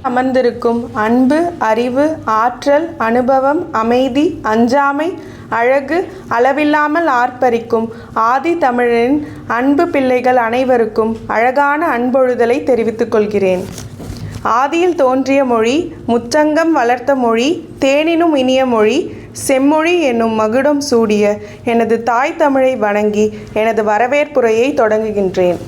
அமர்ந்திருக்கும் அன்பு, அறிவு, ஆற்றல், அனுபவம், அமைதி, அஞ்சாமை, அழகு, அளவில்லாமல் ஆர்ப்பரிக்கும் ஆதி தமிழரின் அன்பு பிள்ளைகள் அனைவருக்கும் அழகான அன்பொழுதலை தெரிவித்துக் கொள்கிறேன். ஆதியில் தோன்றிய மொழி, முச்சங்கம் வளர்த்த மொழி, தேனினும் இனிய மொழி, செம்மொழி என்னும் மகுடம் சூடிய எனது தாய் தமிழை வணங்கி எனது வரவேற்புரையை தொடங்குகின்றேன்.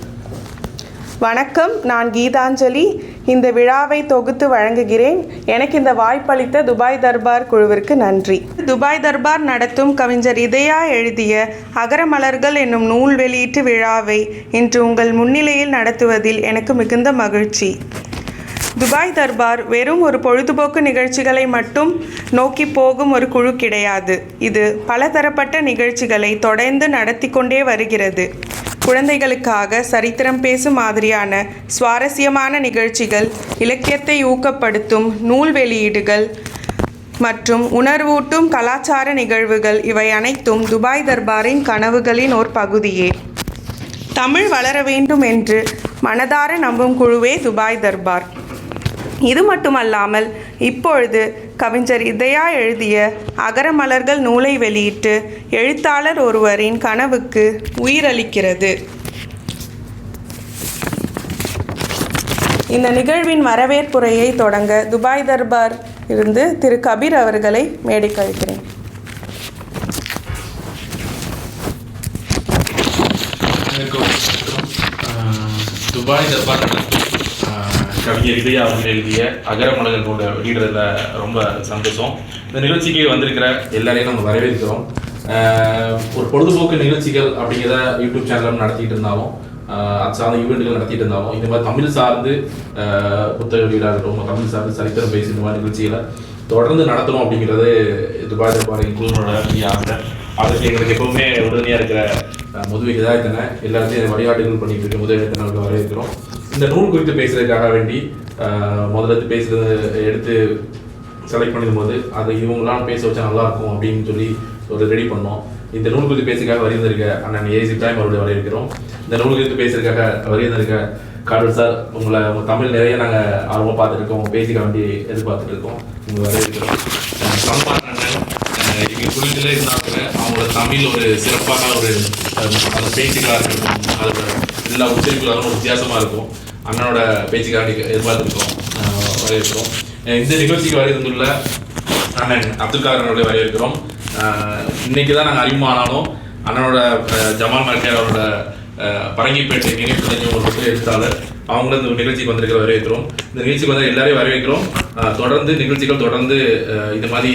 வணக்கம், நான் கீதாஞ்சலி. இந்த விழாவை தொகுத்து வழங்குகிறேன். எனக்கு இந்த வாய்ப்பளித்த துபாய் தர்பார் குழுவிற்கு நன்றி. துபாய் தர்பார் நடத்தும் கவிஞர் இதயா எழுதிய அகரமலர்கள் என்னும் நூல் வெளியீட்டு விழாவை இன்று உங்கள் முன்னிலையில் நடத்துவதில் எனக்கு மிகுந்த மகிழ்ச்சி. துபாய் தர்பார் வெறும் ஒரு பொழுதுபோக்கு நிகழ்ச்சிகளை மட்டும் நோக்கி போகும் ஒரு குழு கிடையாது. இது பலதரப்பட்ட நிகழ்ச்சிகளை தொடர்ந்து நடத்தி கொண்டே வருகிறது. குழந்தைகளுக்காக சரித்திரம் பேசும் மாதிரியான சுவாரஸ்யமான நிகழ்ச்சிகள், இலக்கியத்தை ஊக்கப்படுத்தும் நூல் வெளியீடுகள் மற்றும் உணர்வூட்டும் கலாச்சார நிகழ்வுகள் இவை அனைத்தும் துபாய் தர்பாரின் கனவுகளின் ஒரு பகுதியே. தமிழ் வளர வேண்டும் என்று மனதார நம்பும் குழுவே துபாய் தர்பார். இது மட்டுமல்லாமல் இப்பொழுது கவிஞர் இதயா எழுதிய அகரமலர்கள் நூலை வெளியிட்டு எழுத்தாளர் ஒருவரின் கனவுக்கு உயிரளிக்கிறது. இந்த நிகழ்வின் வரவேற்புரையை தொடங்க துபாய் தர்பார் இருந்து திரு கபீர் அவர்களை மேடைக்கு அழைக்கிறேன். துபாய் தர்பார் கவிஞர் இதயா அவர்கள் எழுதிய அகரமலர்கள் நூலை வெளியிடுறதுல ரொம்ப சந்தோஷம். இந்த நிகழ்ச்சிக்கு வந்திருக்கிற எல்லாரையும் நம்ம வரவேற்கிறோம். ஒரு பொழுதுபோக்கு நிகழ்ச்சிகள் அப்படிங்கிற யூடியூப் சேனல் நடத்திட்டு இருந்தாலும், அது சார்ந்த ஈவெண்ட்டுகள் நடத்திட்டு இருந்தாலும், இந்த மாதிரி தமிழ் சார்ந்து புத்தக வெளியிடாகட்டும், தமிழ் சார்ந்து சரித்திரம் பேசி இந்த மாதிரி நிகழ்ச்சிகளை தொடர்ந்து நடத்தணும் அப்படிங்கிறது துபாய் தர்பாரின் குழுவோட ஆசை. அதுக்கு எங்களுக்கு எப்பவுமே உடனடியாக இருக்கிற முதுவை இதாயத்தனை எல்லாத்தையும் வழிகாட்டுகள் பண்ணிட்டு இருக்க முதலிடத்தை நமக்கு வரவேற்கிறோம். இந்த நூல் குறித்து பேசுறதுக்காக வேண்டி முதல்ல பேசுறது எடுத்து செலக்ட் பண்ணிடும் போது அதை இவங்களாம் பேச வச்சா நல்லா இருக்கும் அப்படின்னு சொல்லி ஒரு ரெடி பண்ணோம். இந்த நூல் குறித்து பேசுறதுக்காக வருந்திருக்க அண்ணன் ஏசி டைம் அவருடைய வரவேற்கிறோம். இந்த நூல் குறித்து பேசுறதுக்காக வருந்திருக்க கார்டல் சார், உங்களை தமிழ் நிறைய நாங்கள் ஆர்வமாக பார்த்துருக்கோம், பேசிக்க வேண்டி எதிர்பார்த்துட்டு இருக்கோம். உங்களை வரவேற்கிறோம். எங்கள் குழுவில் இருந்தாங்க அவங்களோட தமிழ் ஒரு சிறப்பான ஒரு அந்த பேச்சுக்களாக இருக்கட்டும், அதோட எல்லா உச்சரிப்புகளும் ஒரு வித்தியாசமாக இருக்கும். அண்ணனோட பேச்சுக்காண்டி எதிர்பார்த்துருக்கோம், வரவேற்கிறோம். இந்த நிகழ்ச்சிக்கு வருந்துள்ள அண்ணன் அப்துல் காதர் வரவேற்கிறோம். இன்னைக்கு தான் நாங்கள் அறிமுகமானாலும் அண்ணனோட ஜமால் மர்கேர் அவரோட பரங்கிப்பேட்டை நினைவு ஒரு புத்தக எழுத்தாளர், அவங்களும் இந்த நிகழ்ச்சிக்கு வந்திருக்கிற வரவேற்கிறோம். இந்த நிகழ்ச்சிக்கு வந்து எல்லாரையும் வரவேற்கிறோம். தொடர்ந்து நிகழ்ச்சிகள் தொடர்ந்து இது மாதிரி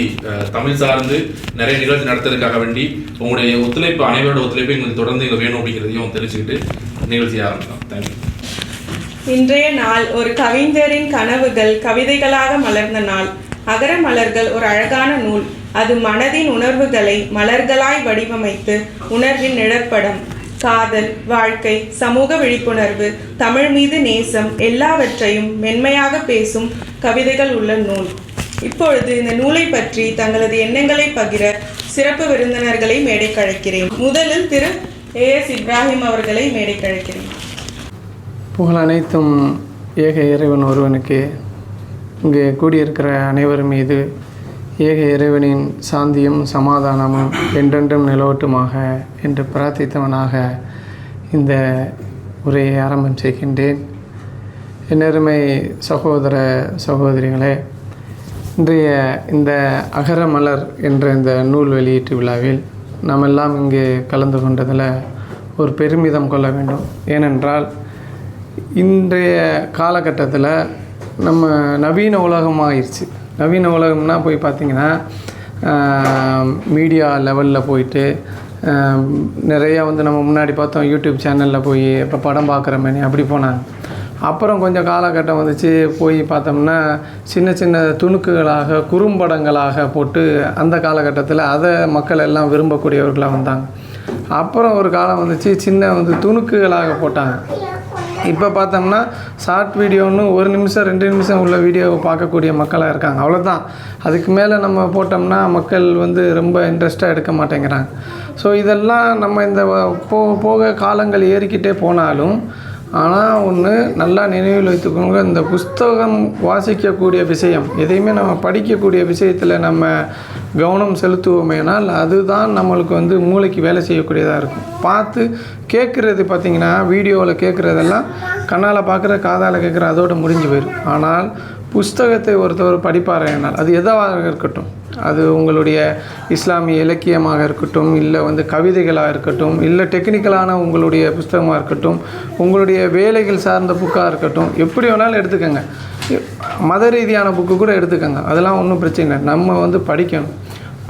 தமிழ் சார்ந்து நிறைய நிகழ்ச்சி நடத்துறதுக்காக வேண்டி உங்களுடைய ஒத்துழைப்பு, அனைவரோட ஒத்துழைப்பு எங்களுக்கு தொடர்ந்து இங்கே வேணும் அப்படிங்கிறதையும் தெரிஞ்சுக்கிட்டு நிகழ்ச்சியை ஆரம்பிக்கலாம். தேங்க்யூ. இன்றைய நாள் ஒரு கவிஞரின் கனவுகள் கவிதைகளாக மலர்ந்த நாள். அகரமலர்கள் ஒரு அழகான நூல். அது மனதின் உணர்வுகளை மலர்களாய் வடிவமைத்து உணர்வின் நிழற்படம், காதல், வாழ்க்கை, சமூக விழிப்புணர்வு, தமிழ் மீது நேசம் எல்லாவற்றையும் மென்மையாக பேசும் கவிதைகள் உள்ள நூல். இப்பொழுது இந்த நூலை பற்றி தங்களது எண்ணங்களை பகிர சிறப்பு விருந்தினர்களை மேடைக்கு அழைக்கிறேன். முதலில் திரு AS இப்ராஹிம் அவர்களை மேடைக்கு அழைக்கிறேன். புகழ் அனைத்தும் ஏக இறைவன் ஒருவனுக்கு. இங்கே கூடியிருக்கிற அனைவர் மீது ஏக இறைவனின் சாந்தியும் சமாதானமும் என்றென்றும் நிலவட்டுமாக என்று பிரார்த்தித்தவனாக இந்த உரையை ஆரம்பம் செய்கின்றேன். என்னருமை சகோதர சகோதரிகளே, இன்றைய இந்த அகரமலர் என்ற இந்த நூல் வெளியீட்டு விழாவில் நாம் எல்லாம் இங்கே கலந்து கொண்டதில் ஒரு பெருமிதம் கொள்ள வேண்டும். ஏனென்றால் இன்றைய காலகட்டத்தில் நம்ம நவீன உலகமாகிடுச்சு. நவீன உலகம்னா போய் பார்த்திங்கன்னா மீடியா லெவலில் போயிட்டு நிறையா நம்ம முன்னாடி பார்த்தோம் யூடியூப் சேனலில் போய் இப்போ படம் பார்க்குற மாதிரி அப்படி போனாங்க. அப்புறம் கொஞ்சம் காலகட்டம் வந்துச்சு, போய் பார்த்தோம்னா சின்ன சின்ன துணுக்குகளாக குறும்படங்களாக போட்டு அந்த காலகட்டத்தில் அதை மக்கள் எல்லாம் விரும்பக்கூடியவர்களாக வந்தாங்க. அப்புறம் ஒரு காலம் வந்துச்சு, சின்ன துணுக்குகளாக போட்டாங்க. இப்போ பார்த்தோம்னா ஷார்ட் வீடியோன்னு 1 நிமிஷம் 2 நிமிஷம் உள்ள வீடியோவை பார்க்கக்கூடிய மக்களாக இருக்காங்க, அவ்வளோதான். அதுக்கு மேலே நம்ம போட்டோம்னா மக்கள் ரொம்ப இன்ட்ரெஸ்ட்டாக எடுக்க மாட்டேங்கிறாங்க. ஸோ இதெல்லாம் நம்ம இந்த போக போக காலங்கள் ஏறிக்கிட்டே போனாலும் ஆனால் ஒன்று நல்லா நினைவில் வைத்துக்கோங்க, இந்த புஸ்தகம் வாசிக்கக்கூடிய விஷயம், எதையுமே நம்ம படிக்கக்கூடிய விஷயத்தில் நம்ம கவனம் செலுத்துவோமேனால் அதுதான் நம்மளுக்கு வந்து மூளைக்கு வேலை செய்யக்கூடியதாக இருக்கும். பார்த்து கேட்குறது பார்த்திங்கன்னா, வீடியோவில் கேட்குறதெல்லாம் கண்ணால் பார்க்குற, காதால் கேட்குற, அதோடு முடிஞ்சு போயிடும். ஆனால் புஸ்தகத்தை ஒருத்தவர் படிப்பாரையானால் அது எதாக இருக்கட்டும், அது உங்களுடைய இஸ்லாமிய இலக்கியமாக இருக்கட்டும், இல்லை வந்து கவிதைகளாக இருக்கட்டும், இல்லை டெக்னிக்கலான உங்களுடைய புஸ்தகமாக இருக்கட்டும், உங்களுடைய வேலைகள் சார்ந்த புக்காக இருக்கட்டும், எப்படி வேணாலும் எடுத்துக்கோங்க. மத ரீதியான புக்கு கூட எடுத்துக்கோங்க, அதெல்லாம் ஒன்றும் பிரச்சனை இல்லை. நம்ம வந்து படிக்கணும்.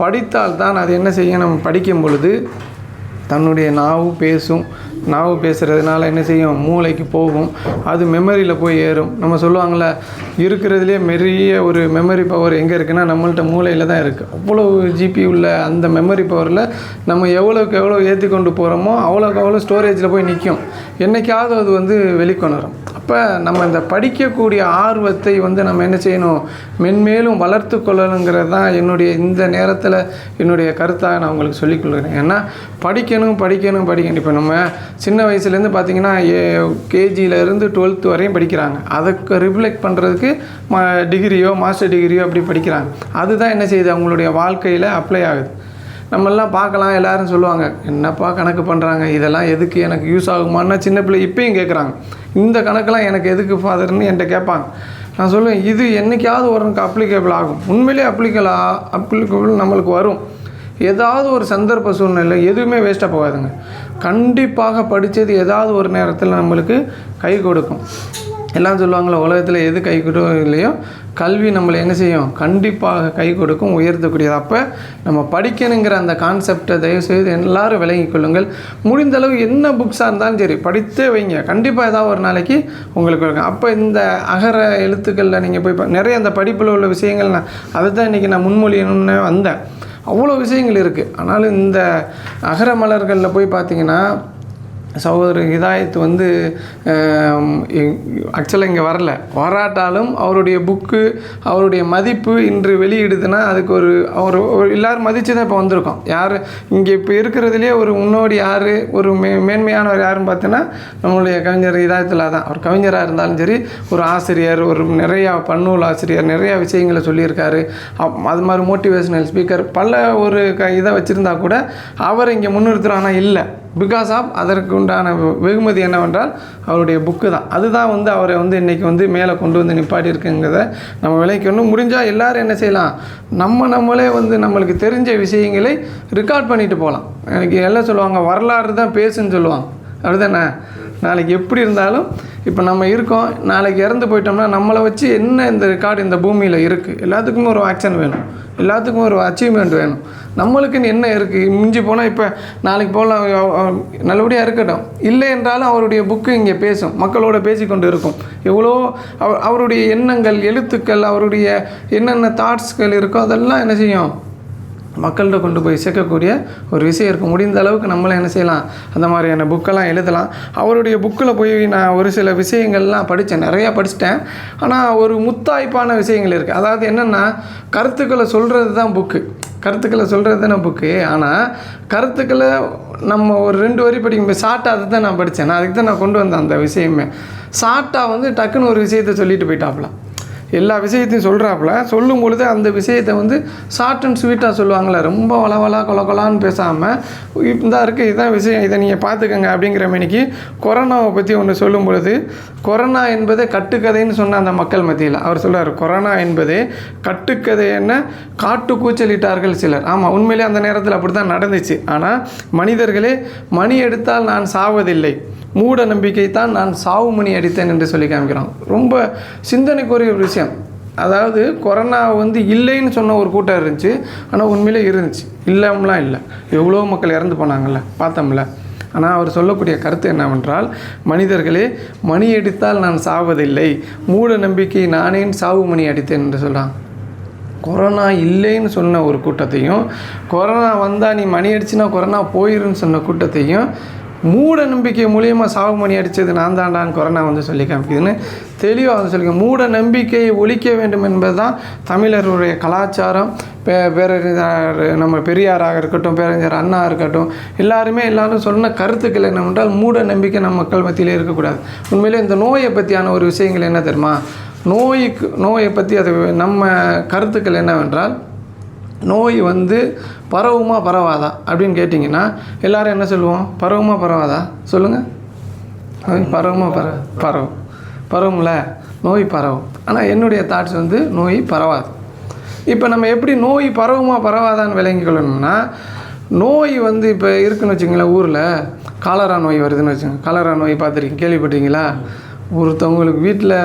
படித்தால் தான் அது என்ன செய்யும், நம்ம படிக்கும் பொழுது தன்னுடைய நாவு பேசும். நாவு பேசுகிறதுனால என்ன செய்யும், மூளைக்கு போகும், அது மெமரியில் போய் ஏறும். நம்ம சொல்லுவாங்கள்ல, இருக்கிறதுலே பெரிய ஒரு மெமரி பவர் எங்கே இருக்குன்னா நம்மள்ட்ட மூளையில் தான் இருக்குது. அவ்வளோ ஜிபி உள்ள அந்த மெமரி பவரில் நம்ம எவ்வளோக்கு எவ்வளோ ஏற்றி கொண்டு போகிறோமோ அவ்வளோக்கு அவ்வளோ ஸ்டோரேஜில் போய் நிற்கும். என்றைக்காவது அது வந்து வெளிக்கொணரும். அப்போ நம்ம இந்த படிக்கக்கூடிய ஆர்வத்தை வந்து நம்ம என்ன செய்யணும், மென்மேலும் வளர்த்து கொள்ளணுங்கிறது தான் என்னுடைய இந்த நேரத்தில் என்னுடைய கருத்தாக நான் உங்களுக்கு சொல்லிக்கொள்கிறேன். ஏன்னா படிக்கணும். இப்போ நம்ம சின்ன வயசுலேருந்து பார்த்திங்கன்னா கேஜியிலேருந்து 12th வரையும் படிக்கிறாங்க. அதுக்கு ரிஃப்ளெக்ட் பண்ணுறதுக்கு டிகிரியோ மாஸ்டர் டிகிரியோ அப்படி படிக்கிறாங்க. அதுதான் என்ன செய்யுது, அவங்களுடைய வாழ்க்கையில் அப்ளை ஆகுது. நம்மெல்லாம் பார்க்கலாம், எல்லோரும் சொல்லுவாங்க, என்னப்பா கணக்கு பண்ணுறாங்க, இதெல்லாம் எதுக்கு, எனக்கு யூஸ் ஆகுமான்னா சின்ன பிள்ளை இப்போயும் கேட்குறாங்க. இந்த கணக்கெல்லாம் எனக்கு எதுக்கு ஃபாதர்னு என்கிட்ட கேட்பாங்க. நான் சொல்லுவேன், இது என்றைக்காவது ஒருவனுக்கு அப்ளிகேபிள் ஆகும். உண்மையிலே அப்ளிகபிள் நம்மளுக்கு வரும். ஏதாவது ஒரு சந்தர்ப்ப சூழ்நிலை எதுவுமே வேஸ்ட்டாக போகாதுங்க. கண்டிப்பாக படித்தது ஏதாவது ஒரு நேரத்தில் நம்மளுக்கு கை கொடுக்கும். எல்லாம் சொல்லுவாங்களே, உலகத்தில் எது கை கொடுக்கும் இல்லையோ கல்வி நம்மளை என்ன செய்யும், கண்டிப்பாக கை கொடுக்கும், உயர்த்தக்கூடியது. அப்போ நம்ம படிக்கணுங்கிற அந்த கான்செப்டை தயவுசெய்து எல்லோரும் விளங்கிக் கொள்ளுங்கள். முடிந்தளவு என்ன புக்ஸாக இருந்தாலும் சரி படித்தே வைங்க. கண்டிப்பாக ஏதாவது ஒரு நாளைக்கு உங்களுக்கு இருக்கும். அப்போ இந்த அகர எழுத்துக்களில் நீங்கள் போய் நிறைய அந்த படிப்பில் உள்ள விஷயங்கள் அதை தான் இன்றைக்கி நான் முன்மொழியணும்னு வந்தேன். அவ்வளோ விஷயங்கள் இருக்குது. ஆனாலும் இந்த அகர மலர்களில் போய் பார்த்திங்கன்னா சகோதரர் ஹிதாயத் வந்து ஆக்சுவலாக இங்கே வராட்டாலும் அவருடைய புக்கு, அவருடைய மதிப்பு இன்று வெளியிடுதுன்னா அதுக்கு அவர் எல்லோரும் மதித்து தான் இப்போ வந்திருக்கோம். யார் இங்கே இப்போ இருக்கிறதுலே ஒரு முன்னோடி யார், ஒரு மேன்மையானவர் யாருன்னு பார்த்தீங்கன்னா நம்மளுடைய கவிஞர் ஹிதாயத்தில் தான். அவர் கவிஞராக இருந்தாலும் சரி, ஒரு ஆசிரியர், ஒரு நிறையா பன்னூல் ஆசிரியர், நிறையா விஷயங்களை சொல்லியிருக்காரு. அது மாதிரி மோட்டிவேஷனல் ஸ்பீக்கர், பல ஒரு இதை வச்சுருந்தா கூட அவர் இங்கே முன்னிறுத்துகிறாங்கன்னா இல்லை. பிகாஸ் ஆஃப் அதற்கு உண்டான வெகுமதி என்னவென்றால் அவருடைய புக்கு தான். அதுதான் வந்து அவரை வந்து இன்றைக்கி வந்து மேலே கொண்டு வந்து நிப்பாட்டி இருக்குங்கிறத நம்ம விளைக்கணும். முடிஞ்சால் எல்லோரும் என்ன செய்யலாம், நம்மளே வந்து நம்மளுக்கு தெரிஞ்ச விஷயங்களை ரெக்கார்ட் பண்ணிட்டு போகலாம். எனக்கு எல்லாம் சொல்லுவாங்க, வரலாறு தான் பேசுன்னு சொல்லுவாங்க. அப்படிதானே? நாளைக்கு எப்படி இருந்தாலும் இப்போ நம்ம இருக்கோம், நாளைக்கு இறந்து போயிட்டோம்னா நம்மளை வச்சு என்ன இந்த ரெக்கார்டு இந்த பூமியில் இருக்குது. எல்லாத்துக்குமே ஒரு ஆக்ஷன் வேணும், எல்லாத்துக்கும் ஒரு அச்சீவ்மெண்ட் வேணும். நம்மளுக்குன்னு என்ன இருக்குது, மிஞ்சி போனால் இப்போ நாளைக்கு போகலாம், நல்லபடியாக இருக்கட்டும். இல்லை என்றாலும் அவருடைய புக்கு இங்கே பேசும், மக்களோட பேசிக்கொண்டு இருக்கும். எவ்வளோ அவருடைய எண்ணங்கள், எழுத்துக்கள், அவருடைய என்னென்ன தாட்ஸ்கள் இருக்கோ அதெல்லாம் என்ன செய்யும், மக்கள்கிட்ட கொண்டு போய் சேர்க்கக்கூடிய ஒரு விஷயம் இருக்கும். முடிந்த அளவுக்கு நம்மளும் என்ன செய்யலாம், அந்த மாதிரியான புக்கெல்லாம் எழுதலாம். அவருடைய புக்கில் போய் நான் ஒரு சில விஷயங்கள்லாம் படித்தேன், நிறையா படிச்சிட்டேன். ஆனால் ஒரு முத்தாய்ப்பான விஷயங்கள் இருக்குது. அதாவது என்னென்னா, கருத்துக்களை சொல்கிறது தான் புக்கு, கருத்துக்களை சொல்கிறது தானே புக்கு. ஆனால் கருத்துக்களை நம்ம ஒரு 2 வரி படிக்கும்போது ஷார்ட்டாக அதை தான் நான் படித்தேன். அதுக்கு தான் நான் கொண்டு வந்தேன் அந்த விஷயமே. ஷார்ட்டாக வந்து டக்குன்னு ஒரு விஷயத்தை சொல்லிட்டு போயிட்டாப்புல, எல்லா விஷயத்தையும் சொல்கிறாப்புல. சொல்லும் பொழுது அந்த விஷயத்தை வந்து ஷார்ட் அண்ட் ஸ்வீட்டாக சொல்லுவாங்களே, ரொம்ப வளவலா கொலகொலான்னு பேசாமல் இந்த இருக்குது, இதுதான் விஷயம், இதை நீங்கள் பார்த்துக்கங்க அப்படிங்கிற மணிக்கு கொரோனாவை பற்றி ஒன்று சொல்லும் பொழுது, கொரோனா என்பதே கட்டுக்கதைன்னு சொன்ன அந்த மக்கள் மத்தியில் அவர் சொல்கிறார், கொரோனா என்பதே கட்டுக்கதை என்ன, காட்டு கூச்சலிட்டார்கள் சிலர். ஆமாம், உண்மையிலே அந்த நேரத்தில் அப்படி தான் நடந்துச்சு. ஆனால் மனிதர்களே, மணி எடுத்தால் நான் சாவதில்லை, மூட நம்பிக்கை தான் நான் சாவு மணி அடித்தேன் என்று சொல்லி காமிக்கிறான். ரொம்ப சிந்தனைக்குரிய ஒரு விஷயம். அதாவது கொரோனா வந்து இல்லைன்னு சொன்ன ஒரு கூட்டம் இருந்துச்சு, ஆனால் உண்மையிலே இருந்துச்சு, இல்லாமலாம் இல்லை. எவ்வளோ மக்கள் இறந்து போனாங்கள்ல, பார்த்தோம்ல. ஆனால் அவர் சொல்லக்கூடிய கருத்து என்னவென்றால், மனிதர்களே, மணி அடித்தால் நான் சாவதில்லை, மூட நம்பிக்கை நானே சாவு மணி அடித்தேன் என்று சொல்கிறான். கொரோனா இல்லைன்னு சொன்ன ஒரு கூட்டத்தையும், கொரோனா வந்தால் நீ மணி அடிச்சுன்னா கொரோனா போயிருன்னு சொன்ன கூட்டத்தையும் மூட நம்பிக்கை மூலியமாக சாவுமணி அடித்தது நான் தாண்டான்னு கொரோனா வந்து சொல்லி காமிக்குதுன்னு தெளிவாக வந்து சொல்லி மூட நம்பிக்கையை ஒழிக்க வேண்டும் என்பது தான் தமிழருடைய கலாச்சாரம். பேரறிஞர் நம்ம பெரியாராக இருக்கட்டும், பேரறிஞர் அண்ணா இருக்கட்டும், எல்லாரும் சொன்ன கருத்துக்கள் என்னவென்றால் மூட நம்பிக்கை நம்ம மக்கள் மத்தியிலே இருக்கக்கூடாது. உண்மையிலே இந்த நோயை பற்றியான ஒரு விஷயங்கள் என்ன தெரியுமா, நோயை பற்றி அது நம்ம கருத்துக்கள் என்னவென்றால், நோய் வந்து பரவுமா பரவாதா அப்படின்னு கேட்டிங்கன்னா எல்லோரும் என்ன சொல்லுவோம், பரவுமா பரவாதா சொல்லுங்கள். நோய் பரவுமா பரவும்ல, நோய் பரவும். ஆனால் என்னுடைய தாட்ஸ் வந்து நோய் பரவாது. இப்போ நம்ம எப்படி நோய் பரவுமா பரவாதான்னு விளங்கிக்கொள்ளணும்னா, நோய் வந்து இப்போ இருக்குன்னு வச்சுங்களேன், ஊரில் காலரா நோய் வருதுன்னு வச்சுங்க. காலரா நோய் பார்த்துருக்கீங்க, கேள்விப்பட்டீங்களா? ஒருத்தவங்களுக்கு வீட்டில்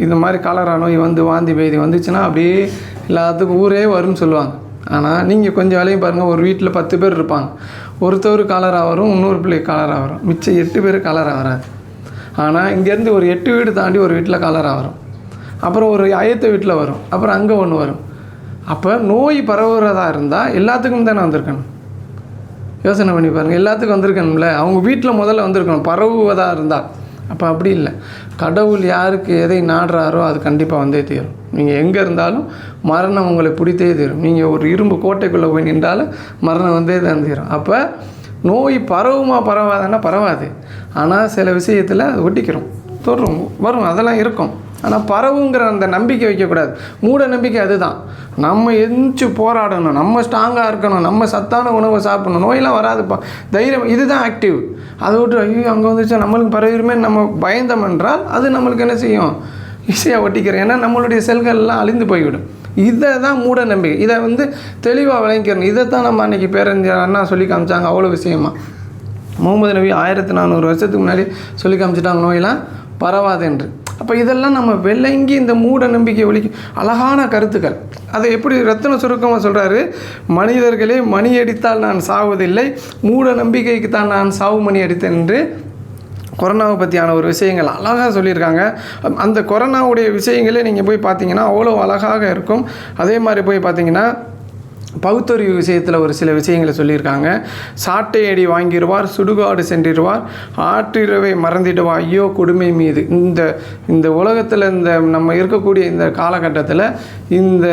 இந்த மாதிரி காலரா நோய் வந்து வாந்தி பேதி வந்துச்சுன்னா அப்படியே எல்லாத்துக்கும் ஊரே வரும்னு சொல்லுவாங்க. ஆனால் நீங்கள் கொஞ்சம் வேலையும் பாருங்கள், ஒரு வீட்டில் 10 பேர் இருப்பாங்க, ஒருத்தவர் காலரா வரும், இன்னொரு பிள்ளைக்கு காலரா வரும், மிச்சம் 8 பேர் காலரா வராது. ஆனால் இங்கேருந்து ஒரு 8 வீடு தாண்டி ஒரு வீட்டில் காலரா வரும், அப்புறம் ஒரு அயத்த வீட்டில் வரும், அப்புறம் அங்கே ஒன்று வரும். அப்போ நோய் பரவுறதா இருந்தால் எல்லாத்துக்கும் தானே வந்திருக்கணும். யோசனை பண்ணி பாருங்கள், எல்லாத்துக்கும் வந்திருக்கணும்ல. அவங்க வீட்டில் முதல்ல வந்திருக்கணும் பரவுவதாக இருந்தால். அப்போ அப்படி இல்லை, கடவுள் யாருக்கு எதை நாடுறாரோ அது கண்டிப்பாக வந்தே தீரும். நீங்கள் எங்கே இருந்தாலும் மரணம் உங்களை பிடித்தே தீரும். நீங்கள் ஒரு இரும்பு கோட்டைக்குள்ளே போய் நின்றாலும் மரணம் வந்தே தான் தீரும். அப்போ நோய் பரவுமா பரவாதுன்னா பரவாது. ஆனால் சில விஷயத்தில் அது ஒட்டிக்கிறோம், தொடுறோம், வரும், அதெல்லாம் இருக்கும். ஆனால் பரவுங்கிற அந்த நம்பிக்கை வைக்கக்கூடாது. மூட நம்பிக்கை அதுதான். நம்ம எந்திச்சு போராடணும், நம்ம ஸ்ட்ராங்காக இருக்கணும், நம்ம சத்தான உணவை சாப்பிடணும், நோயெல்லாம் வராதுப்பா, தைரியம், இதுதான் ஆக்டிவ். அதை விட்டு ஐயோ அங்கே வந்துச்சா நம்மளுக்கு பரவிடுமே நம்ம பயந்தோம் என்றால் அது நம்மளுக்கு என்ன செய்யும், ஈஸியாக ஒட்டிக்கிறோம். ஏன்னா நம்மளுடைய செல்கள்லாம் அழிந்து போய்விடும். இதை தான் மூட நம்பிக்கை. இதை வந்து தெளிவாக விளங்கிக்கிறணும். இதை தான் நம்ம அன்றைக்கி பேரறிஞர் அண்ணா சொல்லி காமிச்சாங்க. அவ்வளோ விஷயமா முகமது நபி 1400 வருஷத்துக்கு முன்னாடி சொல்லி காமிச்சிட்டாங்க நோயெல்லாம் பரவாது என்று. அப்போ இதெல்லாம் நம்ம விளங்கி இந்த மூட நம்பிக்கை ஒழிக்கும் அழகான கருத்துக்கள். அதை எப்படி ரத்தின சுருக்கமாக சொல்கிறாரு, மனிதர்களே மணி அடித்தால் நான் சாவதில்லை, மூட நம்பிக்கைக்கு தான் நான் சாவு மணி அடித்தேன் என்று கொரோனாவை பற்றியான ஒரு விஷயங்கள் அழகாக சொல்லியிருக்காங்க. அந்த கொரோனாவுடைய விஷயங்களே நீங்கள் போய் பார்த்தீங்கன்னா அவ்வளோ அழகாக இருக்கும். அதே மாதிரி போய் பார்த்தீங்கன்னா பகுத்தறிவு விஷயத்தில் ஒரு சில விஷயங்களை சொல்லியிருக்காங்க. சாட்டை அடி வாங்கிடுவார், சுடுகாடு சென்றிடுவார், ஆற்றிரவை மறந்திடுவார், ஐயோ கொடுமை மீது. இந்த உலகத்தில் இந்த நம்ம இருக்கக்கூடிய இந்த காலகட்டத்தில் இந்த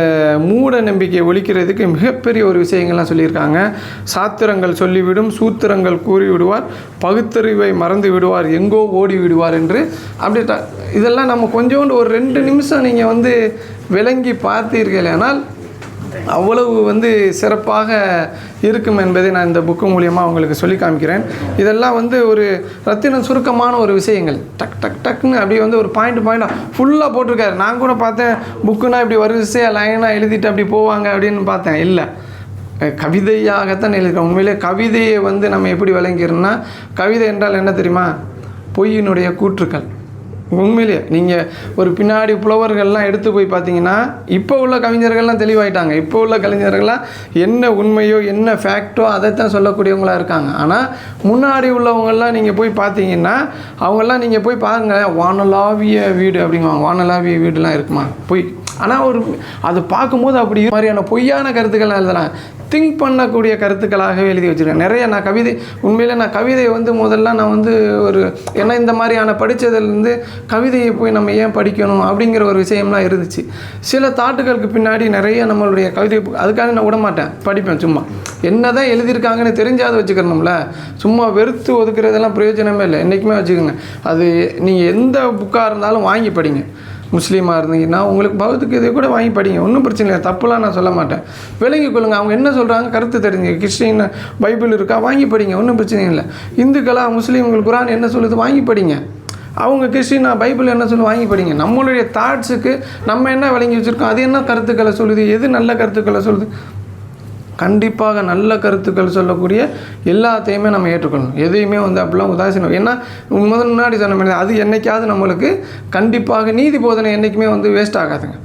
மூட நம்பிக்கையை ஒழிக்கிறதுக்கு மிகப்பெரிய ஒரு விஷயங்கள்லாம் சொல்லியிருக்காங்க. சாத்திரங்கள் சொல்லிவிடும், சூத்திரங்கள் கூறிவிடுவார், பகுத்தறிவை மறந்து விடுவார், எங்கோ ஓடி விடுவார் என்று அப்படி இதெல்லாம் நம்ம கொஞ்சோண்டு ஒரு 2 நிமிஷம் நீங்கள் வந்து விளங்கி பார்த்தீர்கள் ஆனால் அவ்வளவு சிறப்பாக இருக்கும் என்பதை நான் இந்த புக்கு மூலியமாக உங்களுக்கு சொல்லி காமிக்கிறேன். இதெல்லாம் ஒரு ரத்தினம் சுருக்கமான ஒரு விஷயங்கள். டக்குன்னு அப்படியே ஒரு பாயிண்டாக ஃபுல்லாக போட்டிருக்காரு. நான் கூட பார்த்தேன் புக்குன்னா இப்படி வரிசையாக லைனாக எழுதிட்டு அப்படி போவாங்க அப்படின்னு பார்த்தேன். இல்லை, கவிதையாகத்தான் எழுதியிருக்கேன். உண்மையிலே கவிதையை நம்ம எப்படி விளங்கிறோம்னா, கவிதை என்றால் என்ன தெரியுமா, பொய்யினுடைய கூற்றுக்கள். உண்மையிலே நீங்கள் ஒரு பின்னாடி புலவர்கள்லாம் எடுத்து போய் பார்த்தீங்கன்னா இப்போ உள்ள கவிஞர்கள்லாம் தெளிவாயிட்டாங்க. இப்போ உள்ள கவிஞர்கள்லாம் என்ன உண்மையோ என்ன ஃபேக்டோ அதைத்தான் சொல்லக்கூடியவங்களாக இருக்காங்க. ஆனால் முன்னாடி உள்ளவங்கள்லாம் நீங்கள் போய் பார்த்தீங்கன்னா அவங்கெல்லாம் நீங்கள் போய் பாருங்கள், வானலாவிய வீடு அப்படிங்குவாங்க. வானலாவிய வீடுலாம் இருக்குமா பொய். ஆனால் அது பார்க்கும்போது அப்படி மாதிரியான பொய்யான கருத்துக்கள்லாம் எழுதுறாங்க. திங்க் பண்ணக்கூடிய கருத்துக்களாகவே எழுதி வச்சுருக்கேன். நிறைய நான் கவிதை, உண்மையிலே நான் கவிதையை முதல்ல நான் ஏன்னா இந்த மாதிரியான படித்ததுலேருந்து கவிதையை போய் நம்ம ஏன் படிக்கணும் அப்படிங்கிற ஒரு விஷயம்லாம் இருந்துச்சு. சில தாட்டுகளுக்கு பின்னாடி நிறைய நம்மளுடைய கவிதை, அதுக்காக நான் விட மாட்டேன், படிப்பேன். சும்மா என்ன தான் எழுதியிருக்காங்கன்னு தெரிஞ்சாவது வச்சுக்கணும்ல. சும்மா வெறுத்து ஒதுக்குறதெல்லாம் பிரயோஜனமே இல்லை. என்றைக்குமே வச்சுக்கோங்க. அது நீங்கள் எந்த புக்காக இருந்தாலும் வாங்கி படிங்க. முஸ்லீமாக இருந்தீங்கன்னா உங்களுக்கு பௌத்துக்கு கூட வாங்கி படிங்க, ஒன்றும் பிரச்சனை இல்லை, தப்புலாம் நான் சொல்ல மாட்டேன். விளங்கி கொள்ளுங்கள், அவங்க என்ன சொல்கிறாங்க கருத்து தெரிஞ்சுங்க. கிறிஸ்டின் பைபிள் இருக்கா வாங்கி படிங்க, ஒன்றும் பிரச்சனை இல்லை. இந்துக்களாக முஸ்லீம்கள் குரான் என்ன சொல்லுது வாங்கி படிங்க. அவங்க கிறிஸ்டினா பைபிள் என்ன சொல்லி வாங்கி படிங்க. நம்மளுடைய தாட்ஸுக்கு நம்ம என்ன விளங்கி வச்சுருக்கோம், அது என்ன கருத்துக்களை சொல்லுது, எது நல்ல கருத்துக்களை சொல்லுது. கண்டிப்பாக நல்ல கருத்துக்கள் சொல்லக்கூடிய எல்லாத்தையுமே நம்ம ஏற்றுக்கணும். எதையுமே அப்படிலாம் உதாசீனம். ஏன்னா முன்னாடி சொன்ன மாதிரி அது என்றைக்காவது நம்மளுக்கு கண்டிப்பாக நீதி போதனை என்றைக்குமே வேஸ்ட் ஆகாதுங்க.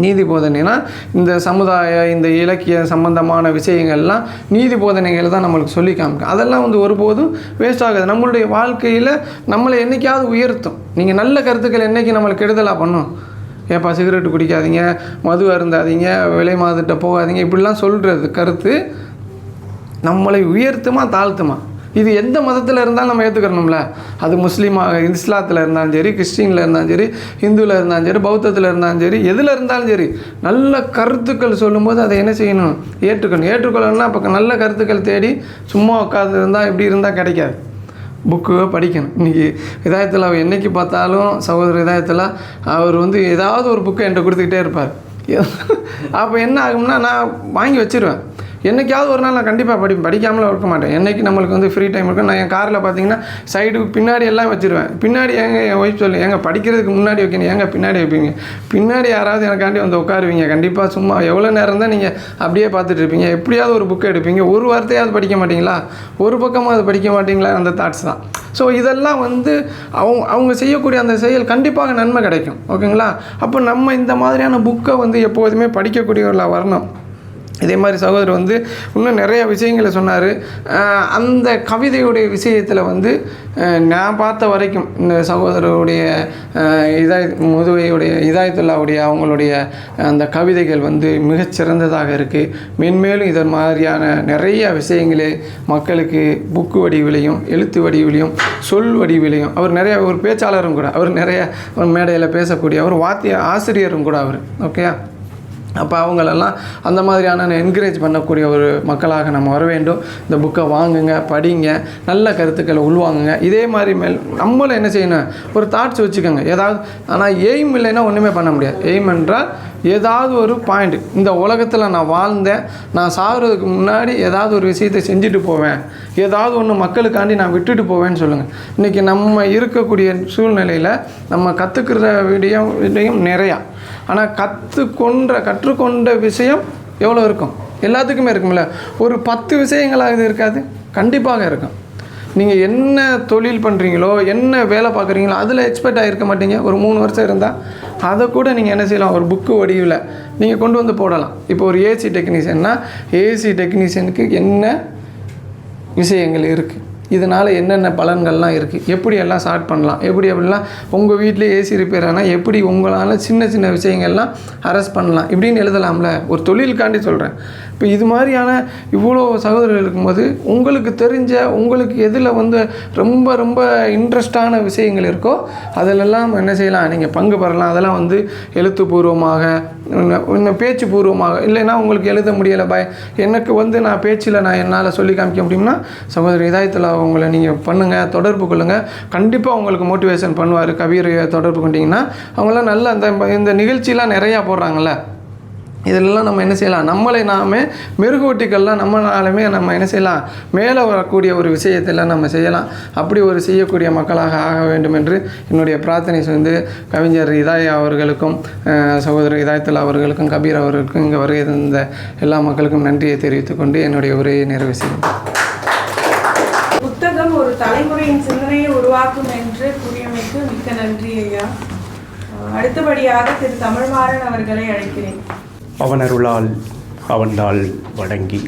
நீதி போதனைனா இந்த சமுதாய இந்த இலக்கிய சம்பந்தமான விஷயங்கள்லாம் நீதி போதனைகள் தான் நம்மளுக்கு சொல்லி காமிக்கும். அதெல்லாம் ஒருபோதும் வேஸ்ட் ஆகாது. நம்மளுடைய வாழ்க்கையில் நம்மளை என்றைக்காவது உயர்த்தும். நீங்கள் நல்ல கருத்துக்கள் என்றைக்கு நம்மளுக்கு கெடுதலாக பண்ணும். ஏப்பா சிகரெட்டு குடிக்காதீங்க, மது அருந்தாதீங்க, விலை மாதுட்ட போகாதீங்க, இப்படிலாம் சொல்கிறது கருத்து நம்மளை உயர்த்துமா தாழ்த்துமா? இது எந்த மதத்தில் இருந்தாலும் நம்ம ஏற்றுக்கணும்ல. அது முஸ்லீமாக இஸ்லாத்தில் இருந்தாலும் சரி, கிறிஸ்டினில் இருந்தாலும் சரி, ஹிந்துவில் இருந்தாலும் சரி, பௌத்தத்தில் இருந்தாலும் சரி, எதில் இருந்தாலும் சரி, நல்ல கருத்துக்கள் சொல்லும்போது அதை என்ன செய்யணும்? ஏற்றுக்கணும். ஏற்றுக்கொள்ளணும்னா அப்போ நல்ல கருத்துக்கள் தேடி சும்மா உட்காந்து இருந்தால் இப்படி இருந்தால் கிடைக்காது. புக்கு படிக்கணும். இன்றைக்கி இதாயத்தில் அவர் என்றைக்கு பார்த்தாலும் சகோதரர் இதாயத்தில் அவர் வந்து ஏதாவது ஒரு புக்கை என்கிட்ட கொடுத்துக்கிட்டே இருப்பார். அப்போ என்ன ஆகும்னா நான் வாங்கி வச்சுருவேன். என்றைக்காவது ஒரு நாள் நான் கண்டிப்பாக படிக்காமலாம் இருக்க மாட்டேன். என்றைக்கு நம்மளுக்கு வந்து ஃப்ரீ டைம் இருக்கும், நான் என் காரில் பார்த்தீங்கன்னா சைடு பின்னாடி எல்லாம் வச்சுருவேன். பின்னாடி என் ஒய்ஃப் சொல்லி படிக்கிறதுக்கு முன்னாடி வைக்கணும், ஏங்க பின்னாடி வைப்பீங்க? பின்னாடி யாராவது எனக்காண்டி வந்து உட்காருவீங்க. கண்டிப்பாக சும்மா எவ்வளோ நேரம் தான் நீங்கள் அப்படியே பார்த்துட்டு இருப்பீங்க? எப்படியாவது ஒரு புக்கை எடுப்பீங்க, ஒரு வார்த்தையாவது படிக்க மாட்டிங்களா? ஒரு பக்கமாக அது படிக்க மாட்டிங்களா? அந்த தாட்ஸ் தான். ஸோ இதெல்லாம் வந்து அவங்க செய்யக்கூடிய அந்த செயல் கண்டிப்பாக நன்மை கிடைக்கும். ஓகேங்களா? அப்போ நம்ம இந்த மாதிரியான புக்கை வந்து எப்போதுமே படிக்கக்கூடியவர்களாக வரணும். இதே மாதிரி சகோதரர் வந்து இன்னும் நிறைய விஷயங்களை சொன்னார். அந்த கவிதையுடைய விஷயத்தில் வந்து நான் பார்த்த வரைக்கும் இந்த சகோதரருடைய முதுவையுடைய இதாயத்துல்லாவுடைய அவங்களுடைய அந்த கவிதைகள் வந்து மிகச்சிறந்ததாக இருக்குது. மென்மேலும் இதன் மாதிரியான நிறைய விஷயங்களே மக்களுக்கு புக்கு வடிவிலையும் எழுத்து வடிவிலையும் சொல் வடிவிலையும், அவர் நிறைய ஒரு பேச்சாளரும் கூட, அவர் நிறைய மேடையில் பேசக்கூடிய ஒரு வாத்திய ஆசிரியரும் கூட அவர். ஓகே, அப்போ அவங்களெல்லாம் அந்த மாதிரியான என்கரேஜ் பண்ணக்கூடிய ஒரு மக்களாக நம்ம வர வேண்டும். இந்த புக்கை வாங்குங்க, படிங்க, நல்ல கருத்துக்களை உள்வாங்குங்க. இதே மாதிரி நம்மளும் என்ன செய்யணும்? ஒரு தாட்ஸ் வச்சுக்கோங்க ஏதாவது. ஆனால் எய்ம் இல்லைன்னா ஒன்றுமே பண்ண முடியாது. எய்ம் என்றால் ஏதாவது ஒரு பாயிண்ட், இந்த உலகத்தில் நான் வாழ்ந்தேன், நான் சாகிறதுக்கு முன்னாடி ஏதாவது ஒரு விஷயத்தை செஞ்சுட்டு போவேன், ஏதாவது ஒன்று மக்களுக்காண்டி நான் விட்டுட்டு போவேன்னு சொல்லுங்கள். இன்றைக்கி நம்ம இருக்கக்கூடிய சூழ்நிலையில் நம்ம கற்றுக்கிற விடயம் நிறையா. ஆனால் கற்றுக்கொண்ட விஷயம் எவ்வளோ இருக்கும்? எல்லாத்துக்குமே இருக்கும்ல. ஒரு 10 விஷயங்களாக இது இருக்காது? கண்டிப்பாக இருக்கும். நீங்கள் என்ன தொழில் பண்ணுறீங்களோ, என்ன வேலை பார்க்குறீங்களோ, அதில் எக்ஸ்பர்ட் ஆகிருக்க மாட்டீங்க. ஒரு 3 வருஷம் இருந்தால் அதை கூட நீங்கள் என்ன செய்யலாம்? ஒரு புக்கு வடிவில் நீங்கள் கொண்டு வந்து போடலாம். இப்போ ஒரு ஏசி டெக்னீஷியன்னா ஏசி டெக்னீஷியனுக்கு என்ன விஷயங்கள் இருக்குது, இதனால் என்னென்ன பலன்கள்லாம் இருக்குது, எப்படியெல்லாம் ஸ்டார்ட் பண்ணலாம், எப்படிலாம் உங்கள் வீட்டில் ஏசி ரிப்பேர் ஆனால் எப்படி உங்களால் சின்ன சின்ன விஷயங்கள்லாம் அரெஸ்ட் பண்ணலாம், இப்படின்னு எழுதலாம்ல. ஒரு தொழிலுக்காண்டி சொல்கிறேன். இப்போ இது மாதிரியான இவ்வளோ சகோதரர்கள் இருக்கும்போது உங்களுக்கு தெரிஞ்ச, உங்களுக்கு எதில் வந்து ரொம்ப ரொம்ப இன்ட்ரெஸ்டான விஷயங்கள் இருக்கோ அதிலெல்லாம் என்ன செய்யலாம்? நீங்கள் பங்கு பெறலாம். அதெல்லாம் வந்து எழுத்துப்பூர்வமாக, இன்னும் பேச்சு பூர்வமாக, இல்லைன்னா உங்களுக்கு எழுத முடியலை எனக்கு வந்து நான் பேச்சில் நான் என்னால் சொல்லி காமிக்க முடியும்னா சகோதரர் இதாயத்தில் அவங்கள நீங்கள் பண்ணுங்கள், தொடர்பு கொள்ளுங்கள். கண்டிப்பாக உங்களுக்கு மோட்டிவேஷன் பண்ணுவார். கபீரை தொடர்பு கொண்டீங்கன்னா அவங்களாம் நல்ல இந்த நிகழ்ச்சியெலாம் நிறையா போடுறாங்கள்ல, இதிலெல்லாம் நம்ம என்ன செய்யலாம்? நம்மளை நாமே மெருகூட்டிகள்லாம் நம்மளாலுமே நம்ம என்ன செய்யலாம்? மேலே வரக்கூடிய ஒரு விஷயத்தெல்லாம் நம்ம செய்யலாம். அப்படி ஒரு செய்யக்கூடிய மக்களாக ஆக வேண்டும் என்று என்னுடைய பிரார்த்தனை வந்து கவிஞர் இதாயா அவர்களுக்கும் சகோதரர் இதாயத்துல்லா அவர்களுக்கும் கபீர் அவர்களுக்கும் இங்கே வருகிற எல்லா மக்களுக்கும் நன்றியை தெரிவித்துக் கொண்டு என்னுடைய உரையை நிறைவு செய்யும். புத்தகம் ஒரு தலைமுறையின் சிந்தனையை உருவாக்கும் என்று கூறியமைக்கு மிக்க நன்றி ஐயா. அடுத்தபடியாக திரு தமிழ்மாறன் அவர்களை அழைக்கிறேன். அவனருளால் அவனால் வணங்கி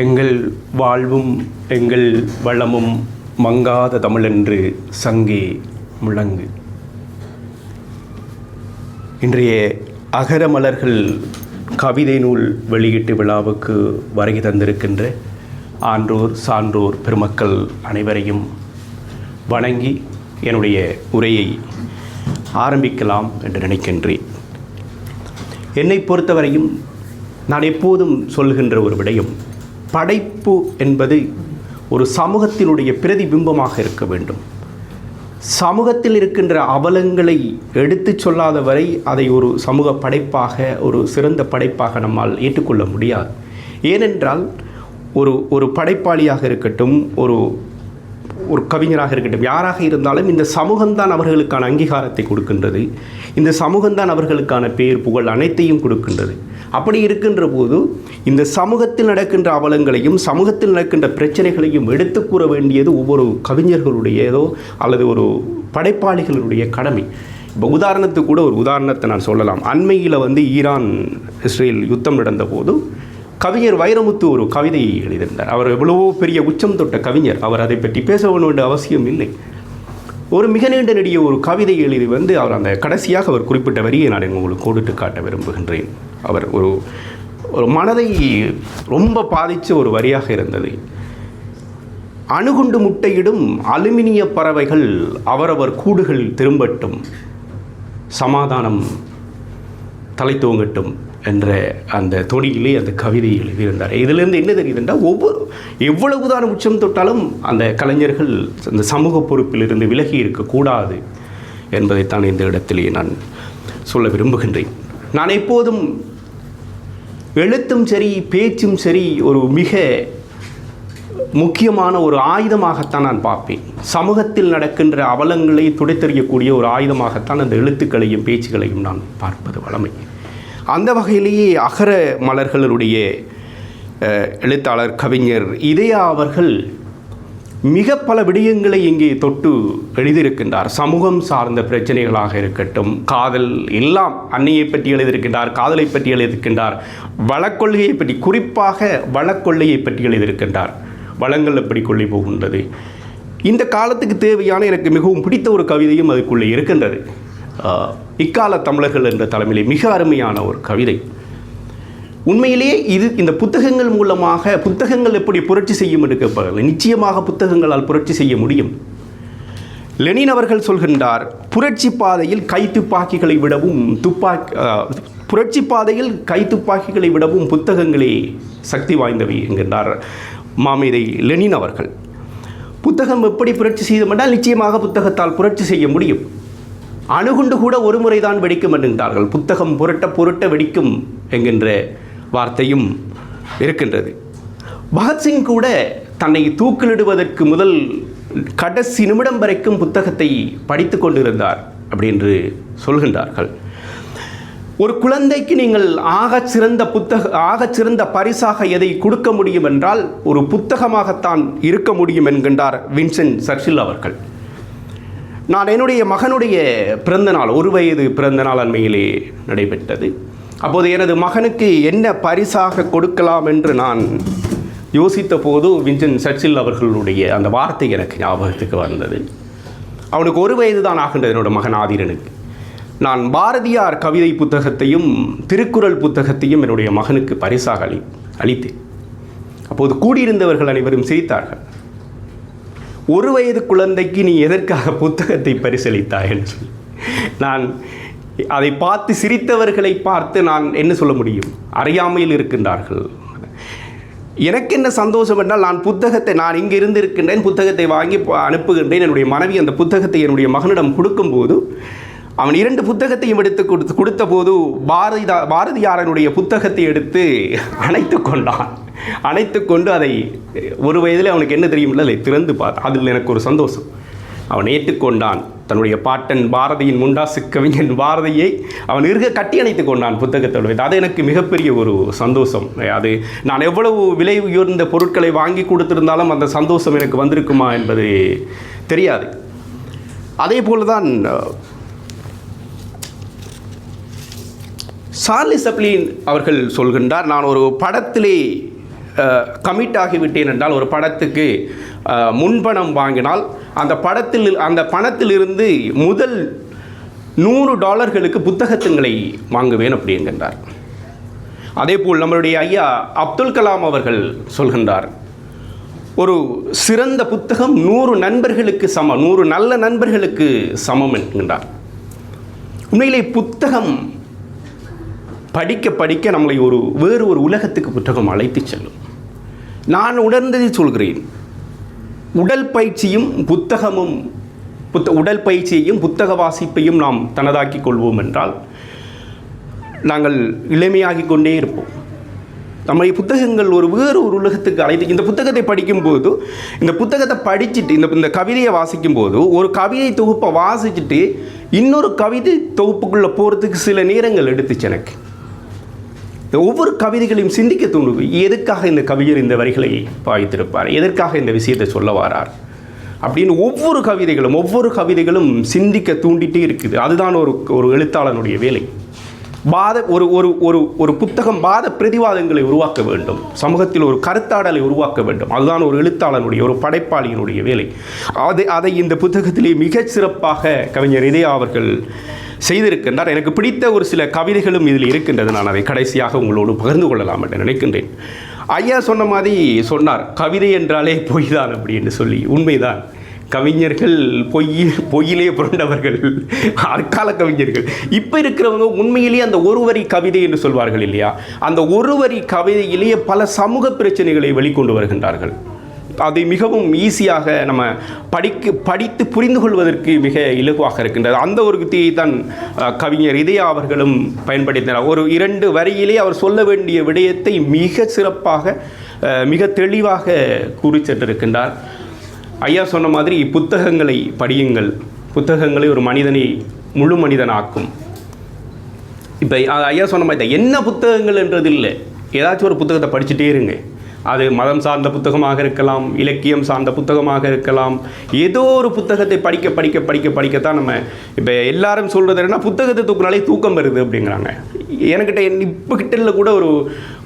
எங்கள் வாழ்வும் எங்கள் வளமும் மங்காத தமிழென்று சங்கே முழங்கு. இன்றைய அகரமலர்கள் கவிதை நூல் வெளியீட்டு விழாவுக்கு வருகை தந்திருக்கின்ற ஆன்றோர் சான்றோர் பெருமக்கள் அனைவரையும் வணங்கி என்னுடைய உரையை ஆரம்பிக்கலாம் என்று நினைக்கின்றேன். என்னை பொறுத்தவரையும் நான் எப்போதும் சொல்கின்ற ஒரு விடயம், படைப்பு என்பது ஒரு சமூகத்தினுடைய பிரதிபிம்பமாக இருக்க வேண்டும். சமூகத்தில் இருக்கின்ற அவலங்களை எடுத்து சொல்லாத வரை அதை ஒரு சமூக படைப்பாக, ஒரு சிறந்த படைப்பாக நம்மால் ஏற்றுக்கொள்ள முடியாது. ஏனென்றால் ஒரு படைப்பாளியாக இருக்கட்டும், ஒரு கவிஞராக இருக்கட்டும், யாராக இருந்தாலும் இந்த சமூகம்தான் அவர்களுக்கான அங்கீகாரத்தை கொடுக்கின்றது. இந்த சமூகம்தான் அவர்களுக்கான பேர் புகழ் அனைத்தையும் கொடுக்கின்றது. அப்படி இருக்கின்ற போது இந்த சமூகத்தில் நடக்கின்ற அவலங்களையும் சமூகத்தில் நடக்கின்ற பிரச்சனைகளையும் எடுத்து கூற வேண்டியது ஒவ்வொரு கவிஞர்களுடையதோ அல்லது ஒரு படைப்பாளிகளுடைய கடமை. இப்போ உதாரணத்துக்கு கூட ஒரு உதாரணத்தை நான் சொல்லலாம். அண்மையில் ஈரான் இஸ்ரேல் யுத்தம் நடந்த போது கவிஞர் வைரமுத்து ஒரு கவிதை எழுதியிருந்தார். அவர் எவ்வளவோ பெரிய உச்சம் தொட்ட கவிஞர், அவர் அதை பற்றி பேச வேண்டிய அவசியம் இல்லை. ஒரு மிக நீண்ட நெடிய ஒரு கவிதை எழுதி அவர் அந்த கடைசியாக அவர் குறிப்பிட்ட வரியை நான் உங்களுக்கு கோடிட்டு காட்ட விரும்புகின்றேன். அவர் ஒரு மனதை ரொம்ப பாதித்த ஒரு வரியாக இருந்தது. அணுகுண்டு முட்டையிடும் அலுமினிய பறவைகள் அவரவர் கூடுகள் திரும்பட்டும், சமாதானம் தலை தூங்கட்டும் என்ற அந்த தொனியிலே அந்த கவிதையை எழுதியிருந்தார். இதிலிருந்து என்ன தெரியுதுன்னா, எவ்வளவுதான் உச்சம் தொட்டாலும் அந்த கலைஞர்கள் அந்த சமூக பொறுப்பிலிருந்து விலகி இருக்கக்கூடாது என்பதைத்தான் இந்த இடத்திலே நான் சொல்ல விரும்புகின்றேன். நான் எப்போதும் எழுத்தும் சரி பேச்சும் சரி ஒரு மிக முக்கியமான ஒரு ஆயுதமாகத்தான் நான் பார்ப்பேன். சமூகத்தில் நடக்கின்ற அவலங்களை துடைத்தெறியக்கூடிய ஒரு ஆயுதமாகத்தான் அந்த எழுத்துக்களையும் பேச்சுக்களையும் நான் பார்ப்பது வழமை. அந்த வகையிலேயே அகர மலர்களுடைய எழுத்தாளர் கவிஞர் இதயா அவர்கள் மிக பல விடயங்களை இங்கே தொட்டு எழுதியிருக்கின்றார். சமூகம் சார்ந்த பிரச்சனைகளாக இருக்கட்டும், காதல் எல்லாம் அன்னையை பற்றி எழுதியிருக்கின்றார், காதலை பற்றி எழுதியிருக்கின்றார், வளக்கொள்கையை பற்றி, குறிப்பாக வளக்கொள்ளையை பற்றி எழுதியிருக்கின்றார். வளங்கள் எப்படி கொள்ளை போகின்றது, இந்த காலத்துக்கு தேவையான எனக்கு மிகவும் பிடித்த ஒரு கவிதையும் அதுக்குள்ளே இருக்கின்றது. இக்கால தமிழர்கள் என்ற தலைமையிலே மிக அருமையான ஒரு கவிதை. உண்மையிலேயே இந்த புத்தகங்கள் மூலமாக புத்தகங்கள் எப்படி புரட்சி செய்யும் என்று கேட்பார்கள். நிச்சயமாக புத்தகங்களால் புரட்சி செய்ய முடியும். லெனின் அவர்கள் சொல்கின்றார், புரட்சி பாதையில் கைத்துப்பாக்கிகளை விடவும் புரட்சி பாதையில் கைத்துப்பாக்கிகளை விடவும் புத்தகங்களே சக்தி வாய்ந்தவை என்கின்றார் மாமேதை லெனின் அவர்கள். புத்தகம் எப்படி புரட்சி செய்யும் என்றால் நிச்சயமாக புத்தகத்தால் புரட்சி செய்ய முடியும். அணுகுண்டு கூட ஒரு முறைதான் வெடிக்கும் என்கின்றார்கள். புத்தகம் புரட்ட வெடிக்கும் என்கின்ற வார்த்தையும் இருக்கின்றது. பகத்சிங் கூட தன்னை தூக்கிலிடுவதற்கு முதல் கடைசி நிமிடம் வரைக்கும் புத்தகத்தை படித்து கொண்டிருந்தார் அப்படி என்று சொல்கின்றார்கள். ஒரு குழந்தைக்கு நீங்கள் ஆகச்சிறந்த பரிசாக எதை கொடுக்க முடியும் என்றால் ஒரு புத்தகமாகத்தான் இருக்க முடியும் என்கின்றார் வின்ஸ்டன் சர்ச்சில் அவர்கள். நான் என்னுடைய மகனுடைய பிறந்தநாள், 1 வயது பிறந்தநாள் அண்மையிலே நடைபெற்றது. அப்போது எனது மகனுக்கு என்ன பரிசாக கொடுக்கலாம் என்று நான் யோசித்த போது வின்ஸ்டன் சர்ச்சில் அவர்களுடைய அந்த வார்த்தை எனக்கு ஞாபகத்துக்கு வந்தது. அவனுக்கு 1 வயது தான் ஆகின்றது என்னோட மகன் ஆதிரனுக்கு. நான் பாரதியார் கவிதை புத்தகத்தையும் திருக்குறள் புத்தகத்தையும் என்னுடைய மகனுக்கு பரிசாக அளித்தேன். அப்போது கூடியிருந்தவர்கள் அனைவரும் சிரித்தார்கள். 1 வயது குழந்தைக்கு நீ எதற்காக புத்தகத்தை பரிசளித்தாய் என்று சொல்லி. நான் அதை பார்த்து சிரித்தவர்களை பார்த்து நான் என்ன சொல்ல முடியும்? அறியாமையில் இருக்கின்றார்கள். எனக்கு என்ன சந்தோஷம் என்றால், நான் இங்கே இருக்கின்றேன், புத்தகத்தை வாங்கி அனுப்புகின்றேன். என்னுடைய மனைவி அந்த புத்தகத்தை என்னுடைய மகனிடம் கொடுக்கும்போது அவன் 2 புத்தகத்தையும் எடுத்து கொடுத்த போது பாரதியாரனுடைய புத்தகத்தை எடுத்து அணைத்து கொண்டு அதை 1 வயதில் அவனுக்கு என்ன தெரியுமில்ல அதை திறந்து பார்த்தான். அதில் எனக்கு ஒரு சந்தோஷம். அவன் ஏற்றுக்கொண்டான். தன்னுடைய பாட்டன் பாரதியின் முண்டாசு கவிஞன் பாரதியை அவன் கட்டி அணைத்து கொண்டான் புத்தகத்தோடு. அது எனக்கு மிகப்பெரிய ஒரு சந்தோஷம். அது நான் எவ்வளவு விலை உயர்ந்த பொருட்களை வாங்கி கொடுத்திருந்தாலும் அந்த சந்தோஷம் எனக்கு வந்திருக்குமா என்பது தெரியாது. அதே போலதான் சார்லி சப்ளின் அவர்கள் சொல்கின்றார், நான் ஒரு படத்திலே கமிட் ஆகிவிட்டேன் என்றால், ஒரு படத்துக்கு முன்பணம் வாங்கினால் அந்த பணத்திலிருந்து முதல் $100 புத்தகத்துங்களை வாங்குவேன் அப்படி என்கின்றார். அதேபோல் நம்மளுடைய ஐயா அப்துல் கலாம் அவர்கள் சொல்கின்றார், ஒரு சிறந்த புத்தகம் 100 நண்பர்களுக்கு சமம், 100 நல்ல நண்பர்களுக்கு சமம் என்கின்றார். உண்மையிலே புத்தகம் படிக்க நம்மளை வேறு ஒரு உலகத்துக்கு புத்தகம் அழைத்து செல்லும். நான் உணர்ந்ததை சொல்கிறேன். உடல் பயிற்சியையும் புத்தக வாசிப்பையும் நாம் தனதாக்கி கொள்வோம் என்றால் நாங்கள் இளமையாகி கொண்டே இருப்போம். நம்முடைய புத்தகங்கள் வேறு ஒரு உலகத்துக்கு அழைத்து, இந்த புத்தகத்தை படிக்கும்போது, இந்த புத்தகத்தை படிச்சுட்டு இந்த கவிதையை வாசிக்கும்போது, ஒரு கவிதை தொகுப்பை வாசிச்சுட்டு இன்னொரு கவிதை தொகுப்புக்குள்ளே போகிறதுக்கு சில நேரங்கள் எடுத்துச்சு எனக்கு. ஒவ்வொரு கவிதைகளையும் சிந்திக்க தூண்டுது. எதற்காக இந்த கவிஞர் இந்த வரிகளை பாய்த்திருப்பார், எதற்காக இந்த விஷயத்தை சொல்ல வாரார் அப்படின்னு ஒவ்வொரு கவிதைகளும் சிந்திக்க தூண்டிகிட்டே இருக்குது. அதுதான் ஒரு எழுத்தாளனுடைய வேலை. ஒரு புத்தகம் வாத பிரதிவாதங்களை உருவாக்க வேண்டும், சமூகத்தில் ஒரு கருத்தாடலை உருவாக்க வேண்டும். அதுதான் ஒரு எழுத்தாளனுடைய, ஒரு படைப்பாளியினுடைய வேலை. அதை இந்த புத்தகத்திலே மிகச் சிறப்பாக கவிஞர் இதயா அவர்கள் செய்திருக்கின்றார். எனக்கு பிடித்த ஒரு சில கவிதைகளும் இதில் இருக்கின்றது. நான் அதை கடைசியாக உங்களோடு பகிர்ந்து கொள்ளலாம் என்று நினைக்கின்றேன். ஐயா சொன்ன மாதிரி சொன்னார், கவிதை என்றாலே பொய் தான் அப்படின்னு சொல்லி. உண்மைதான், கவிஞர்கள் பொய்யிலே புரண்டவர்கள், அற்கால கவிஞர்கள். இப்போ இருக்கிறவங்க உண்மையிலேயே அந்த ஒரு வரி கவிதை என்று சொல்வார்கள் இல்லையா, அந்த ஒரு வரி கவிதையிலேயே பல சமூக பிரச்சனைகளை வெளிக்கொண்டு வருகின்றார்கள். அதை மிகவும் ஈஸியாக நம்ம படித்து புரிந்து கொள்வதற்கு மிக இலகுவாக இருக்கின்றது. அந்த ஒரு யுக்தியை தான் கவிஞர் இதயா அவர்களும் பயன்படுத்தினார். ஒரு 2 வரியிலே அவர் சொல்ல வேண்டிய விடயத்தை மிக சிறப்பாக மிக தெளிவாக கூறி சென்றிருக்கின்றார். ஐயா சொன்ன மாதிரி புத்தகங்களை படியுங்கள், புத்தகங்களை ஒரு மனிதனை முழு மனிதனாக்கும். இப்போ ஐயா சொன்ன மாதிரி தான், என்ன புத்தகங்கள் என்றது இல்லை, ஏதாச்சும் ஒரு புத்தகத்தை படிச்சுட்டே இருங்க. அது மதம் சார்ந்த புத்தகமாக இருக்கலாம், இலக்கியம் சார்ந்த புத்தகமாக இருக்கலாம். ஏதோ ஒரு புத்தகத்தை படிக்கத்தான் நம்ம இப்போ எல்லாரும் சொல்கிறது என்னன்னா, புத்தகத்தை தூக்குனாலே தூக்கம் வருது அப்படிங்கிறாங்க. என்கிட்ட இப்போ கிட்ட கூட ஒரு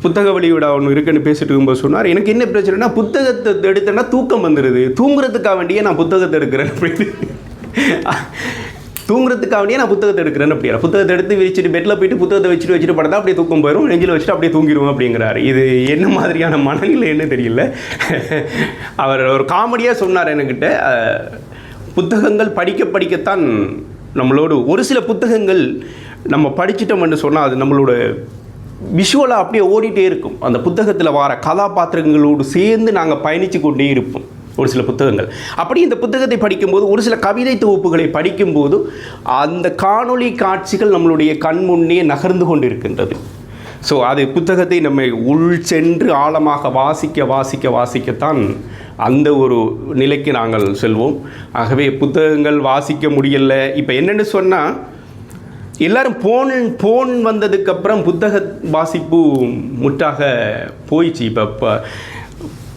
புத்தக வெளியிட ஒன்று இருக்குன்னு பேசிட்டு இருக்கும்போது சொன்னார், எனக்கு என்ன பிரச்சனைனா புத்தகத்தை எடுத்தேன்னா தூக்கம் வந்துடுது, தூங்குறதுக்காக வேண்டியே நான் புத்தகத்தை எடுக்கிறேன் அப்படின்னு. தூங்குறதுக்காக வேண்டியே நான் புத்தகத்தை எடுக்கிறேன்னு அப்படிங்கிற, புத்தகத்தை எடுத்து விரிச்சிட்டு பெட்டில் போயிட்டு புத்தகத்தை வச்சுட்டு படுத்தா அப்படியே தூக்கம் போயிடும், நெஞ்சில் வச்சுட்டு அப்படியே தூங்கிடுவோம் அப்படிங்கிறாரு. இது என்ன மாதிரியான மனநிலைன்னு தெரியல. அவர் ஒரு காமெடியாக சொன்னார் என்கிட்ட, புத்தகங்கள் படிக்கத்தான் நம்மளோடு ஒரு சில புத்தகங்கள் நம்ம படிச்சிட்டோம்னு சொன்னால் அது நம்மளோட விஷுவலாக அப்படியே ஓடிட்டே இருக்கும். அந்த புத்தகத்தில் வர கதாபாத்திரங்களோடு சேர்ந்து நாங்கள் பயணித்து கொண்டே இருப்போம். ஒரு சில புத்தகங்கள் அப்படி இந்த புத்தகத்தை படிக்கும்போது, ஒரு சில கவிதை தொகுப்புகளை படிக்கும்போது அந்த காணொளி காட்சிகள் நம்மளுடைய கண் முன்னே நகர்ந்து கொண்டு இருக்கின்றது. ஸோ அது புத்தகத்தை நம்மை உள் சென்று ஆழமாக வாசிக்கத்தான் அந்த ஒரு நிலைக்கு நாங்கள் செல்வோம். ஆகவே புத்தகங்கள் வாசிக்க முடியலை. இப்போ என்னென்னு சொன்னால், எல்லோரும் ஃபோன் வந்ததுக்கப்புறம் புத்தக வாசிப்பு முற்றாக போயிடுச்சு. இப்போ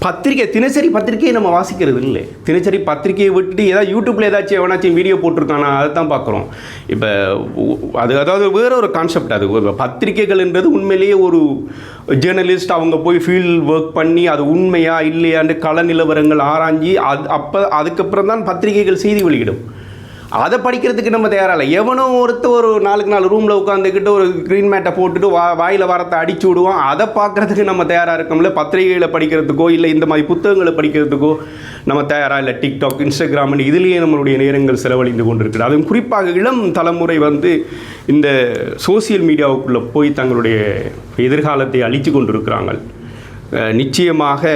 பத்திரிக்கை, தினசரி பத்திரிக்கையை நம்ம வாசிக்கிறது இல்லை. தினசரி பத்திரிக்கையை விட்டுட்டு ஏதாவது யூடியூப்பில் எவனாச்சும் வீடியோ போட்டிருக்கானா அதை தான் பார்க்குறோம். இப்போ அதாவது வேற ஒரு கான்செப்ட். அது பத்திரிக்கைகள்ன்றது உண்மையிலேயே ஒரு ஜேர்னலிஸ்ட் அவங்க போய் ஃபீல்ட் ஒர்க் பண்ணி அது உண்மையா இல்லையான்னு கள நிலவரங்கள் ஆராய்ஞ்சி அதுக்கப்புறம் தான் பத்திரிகைகள் செய்தி வெளியிடும். அதை படிக்கிறதுக்கு நம்ம தயாராகலை. எவனோ ஒரு 4 ரூமில் உட்காந்துக்கிட்டு ஒரு க்ரீன் மேட்டை போட்டுட்டு வாயில் வாரத்தை அடிச்சு விடுவான். அதை பார்க்குறதுக்கு நம்ம தயாராக இருக்கோம்ல. பத்திரிகைகளை படிக்கிறதுக்கோ இல்லை இந்த மாதிரி புத்தகங்களை படிக்கிறதுக்கோ நம்ம தயாராக இல்லை. டிக்டாக், இன்ஸ்டாகிராம்னு இதுலேயே நம்மளுடைய நேரங்கள் செலவழிந்து கொண்டிருக்குது. அதுவும் குறிப்பாக இளம் தலைமுறை இந்த சோசியல் மீடியாவுக்குள்ளே போய் தங்களுடைய எதிர்காலத்தை அழித்து கொண்டிருக்கிறாங்க. நிச்சயமாக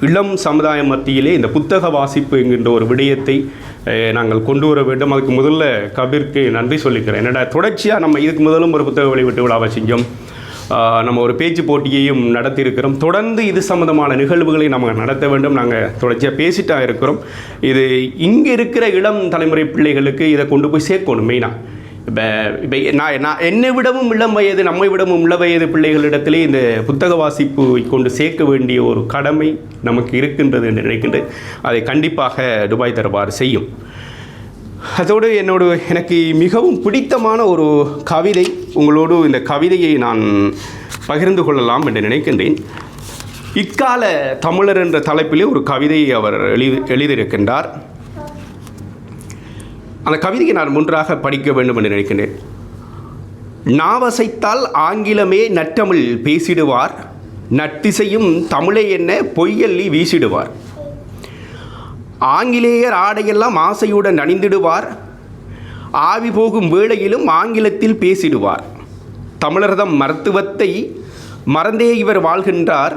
இளம் சமுதாய மத்தியிலே இந்த புத்தக வாசிப்பு என்கின்ற ஒரு விடயத்தை நாங்கள் கொண்டு வர வேண்டும். அதுக்கு முதல்ல கபீருக்கு நன்றி சொல்லிக்கிறேன். என்னடா தொடர்ச்சியாக நம்ம இதுக்கு முதலும் ஒரு புத்தக வெளியீட்டு விழாவை செஞ்சோம், நம்ம ஒரு பேச்சு போட்டியையும் நடத்தியிருக்கிறோம். தொடர்ந்து இது சம்பந்தமான நிகழ்வுகளை நம்ம நடத்த வேண்டும். நாங்கள் தொடர்ச்சியாக பேசிட்டா இருக்கிறோம். இது இங்கே இருக்கிற இளம் தலைமுறை பிள்ளைகளுக்கு இதை கொண்டு போய் சேர்க்கணும். மெயினாக இப்போ நான் என்னை விடவும் இளம் வயது, நம்மை விடவும் இள வயது பிள்ளைகளிடத்திலே இந்த புத்தக வாசிப்பு கொண்டு சேர்க்க வேண்டிய ஒரு கடமை நமக்கு இருக்கின்றது என்று நினைக்கின்றேன். அதை கண்டிப்பாக துபாய் தர்பார் செய்யும். அதோடு எனக்கு மிகவும் பிடித்தமான ஒரு கவிதை, உங்களோடு இந்த கவிதையை நான் பகிர்ந்து கொள்ளலாம் என்று நினைக்கின்றேன். இக்கால தமிழர் என்ற தலைப்பிலே ஒரு கவிதையை அவர் எழுதியிருக்கின்றார். அந்த கவிதையை நான் முன்றாக படிக்க வேண்டும் என்று நினைக்கின்றேன். நாவசைத்தால் ஆங்கிலமே நற்றமிழ் பேசிடுவார், நட்டிசையும் தமிழை என்ன பொய்யல்லி வீசிடுவார். ஆங்கிலேயர் ஆடையெல்லாம் ஆசையுடன் அணிந்திடுவார், ஆவி போகும் வேளையிலும் ஆங்கிலத்தில் பேசிடுவார். தமிழர்தம் மருத்துவத்தை மறந்தே இவர் வாழ்கின்றார்,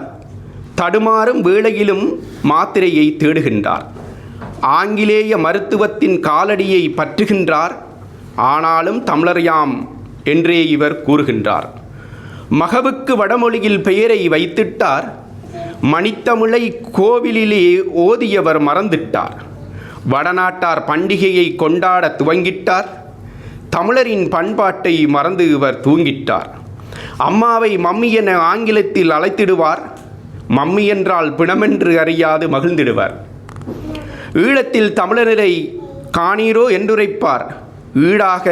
தடுமாறும் வேளையிலும் மாத்திரையை தேடுகின்றார். ஆங்கிலேய மருத்துவத்தின் காலடியை பற்றுகின்றார், ஆனாலும் தமிழர் யாம் என்றே இவர் கூறுகின்றார். மகவுக்கு வடமொழியில் பெயரை வைத்திட்டார், மணித்தமிழை கோவிலிலே ஓதியவர் மறந்திட்டார். வடநாட்டார் பண்டிகையை கொண்டாட துவங்கிட்டார், தமிழரின் பண்பாட்டை மறந்து இவர் தூங்கிட்டார். அம்மாவை மம்மி என ஆங்கிலத்தில் அழைத்திடுவார், மம்மி என்றால் பிணமென்று அறியாது மகிழ்ந்திடுவார். ஈழத்தில் தமிழரை காணீரோ என்றுரைப்பார், ஈடாக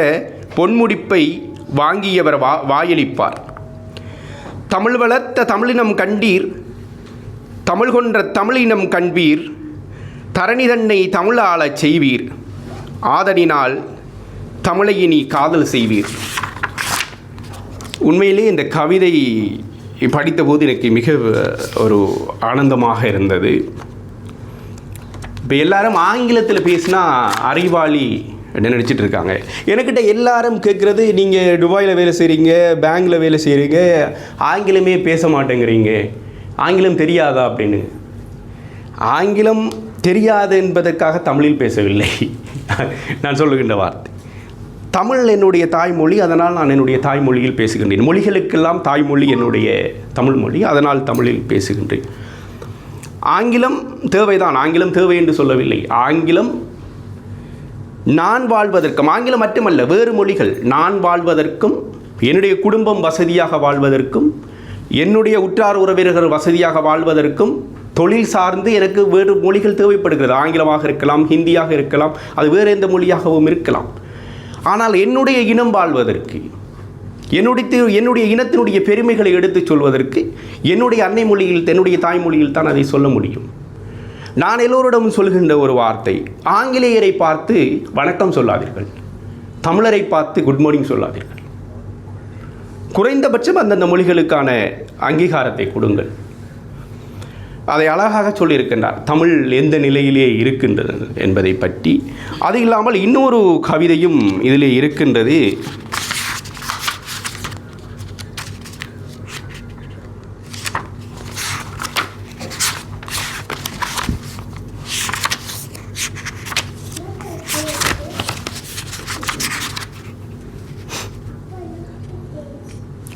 பொன்முடிப்பை வாங்கியவர் வாயளிப்பார். தமிழ் வளர்த்த தமிழினம் கண்டீர், தமிழ் கொன்ற தமிழினம் கண்பீர், தரணி தன்னை தமிழாளச் செய்வீர், ஆதலினால் தமிழையினி காதல் செய்வீர். உண்மையிலே இந்த கவிதை படித்தபோது எனக்கு மிக ஒரு ஆனந்தமாக இருந்தது. இப்போ எல்லாரும் ஆங்கிலத்தில் பேசினா அறிவாளி நினச்சிட்டு இருக்காங்க. எனக்கிட்ட எல்லாரும் கேட்குறது, நீங்கள் துபாயில் வேலை செய்கிறீங்க, பேங்கில் வேலை செய்கிறீங்க, ஆங்கிலமே பேச மாட்டேங்கிறீங்க, ஆங்கிலம் தெரியாதா அப்படின்னு. ஆங்கிலம் தெரியாது என்பதற்காக தமிழில் பேசவில்லை. நான் சொல்லுகின்ற வார்த்தை தமிழ் என்னுடைய தாய்மொழி, அதனால் நான் என்னுடைய தாய்மொழியில் பேசுகின்றேன். மொழிகளுக்கெல்லாம் தாய்மொழி என்னுடைய தமிழ் மொழி, அதனால் தமிழில் பேசுகின்றேன். ஆங்கிலம் தேவைதான், ஆங்கிலம் தேவை என்று சொல்லவில்லை. ஆங்கிலம் நான் வாழ்வதற்கும், ஆங்கிலம் மட்டுமல்ல வேறு மொழிகள் நான் வாழ்வதற்கும், என்னுடைய குடும்பம் வசதியாக வாழ்வதற்கும், என்னுடைய உற்றார் உறவினர்கள் வசதியாக வாழ்வதற்கும், தொழில் சார்ந்து எனக்கு வேறு மொழிகள் தேவைப்படுகிறது. ஆங்கிலமாக இருக்கலாம், ஹிந்தியாக இருக்கலாம், அது வேறு எந்த மொழியாகவும் இருக்கலாம். ஆனால் என்னுடைய இனம் வாழ்வதற்கு, என்னுடைய இனத்தினுடைய பெருமைகளை எடுத்துச் சொல்வதற்கு என்னுடைய அன்னை மொழியில், என்னுடைய தாய்மொழியில் தான் அதை சொல்ல முடியும். நான் எல்லோரிடமும் சொல்கின்ற ஒரு வார்த்தை, ஆங்கிலேயரை பார்த்து வணக்கம் சொல்லாதீர்கள், தமிழரை பார்த்து குட் மார்னிங் சொல்லாதீர்கள். குறைந்தபட்சம் அந்தந்த மொழிகளுக்கான அங்கீகாரத்தை கொடுங்கள். அதை அழகாக சொல்லியிருக்கின்றார் தமிழ் எந்த நிலையிலே இருக்கின்றது என்பதை பற்றி. அது இல்லாமல் இன்னொரு கவிதையும் இதிலே இருக்கின்றது.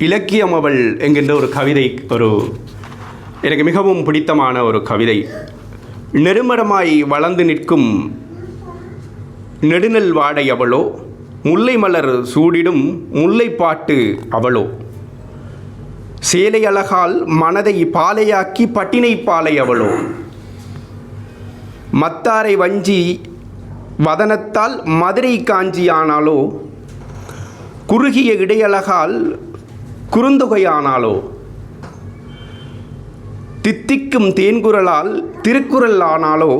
இலக்கியம் அவள் என்கின்ற ஒரு கவிதை எனக்கு மிகவும் பிடித்தமான ஒரு கவிதை. நெருமரமாய் வளர்ந்து நிற்கும் நெடுநெல் வாடை அவளோ, முல்லை மலர் சூடிடும் முல்லைப்பாட்டு அவளோ, சேலை அழகால் மனதை பாலையாக்கி பட்டினை பாலை அவளோ, மத்தாரை வஞ்சி வதனத்தால் மதுரை காஞ்சி ஆனாலோ, குறுகிய இடையழகால் குறுந்தொகையானாலோ, தித்திக்கும் தேன்குரலால் திருக்குறள் ஆனாலோ,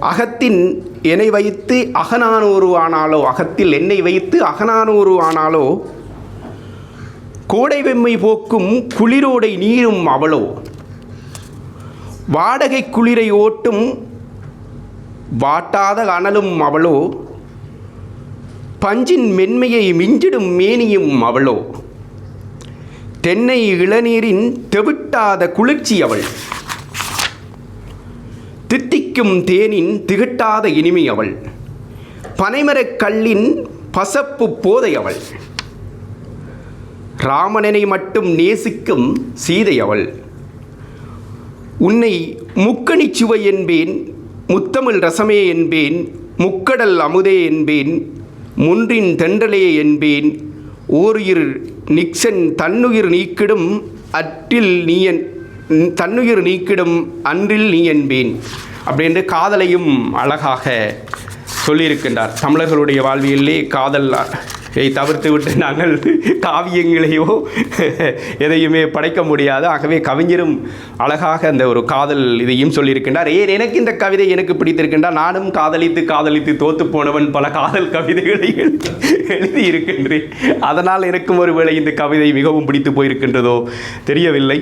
அகத்தின் என்னை வைத்து அகநானூறு ஆனாலோ, அகத்தில் என்னை வைத்து அகநானூறு ஆனாலோ, கோடை வெம்மை போக்கும் குளிரோடை நீரும் அவளோ, வாடகை குளிரை ஓட்டும் வாட்டாத அனலும் அவளோ, பஞ்சின் மென்மையை மிஞ்சிடும் மேனியும் அவளோ, தென்னை இளநீரின் தெவிட்டாத குளிர்ச்சி அவள், தித்திக்கும் தேனின் திகட்டாத இனிமை அவள், பனைமரக் கல்லின் பசப்பு போதை அவள், ராமனனை மட்டும் நேசிக்கும் சீதை அவள், உன்னை முக்கணி சுவை என்பேன், முத்தமிழ் ரசமே என்பேன், முக்கடல் அமுதே என்பேன், முன்றின் தென்றலே என்பேன், ஓருயிர் நிக்சன் தன்னுயிர் நீக்கிடும் அற்றில் நீயன், தன்னுயிர் நீக்கிடும் அன்றில் நீ என்பேன் அப்படின்று காதலையும் அழகாக சொல்லியிருக்கின்றார். தமிழர்களுடைய வாழ்வியலே காதலை தவிர்த்து விட்டு நாங்கள் காவியங்களையோ எதையுமே படைக்க முடியாது. ஆகவே கவிஞரும் அழகாக அந்த ஒரு காதல் இதையும் சொல்லியிருக்கின்றார். எனக்கு இந்த கவிதை எனக்கு பிடித்திருக்கின்றார். நானும் காதலித்து தோத்து போனவன் பல காதல் கவிதைகளை எழுதியிருக்கின்றேன். அதனால் எனக்கும் ஒருவேளை இந்த கவிதை மிகவும் பிடித்து போயிருக்கின்றதோ தெரியவில்லை.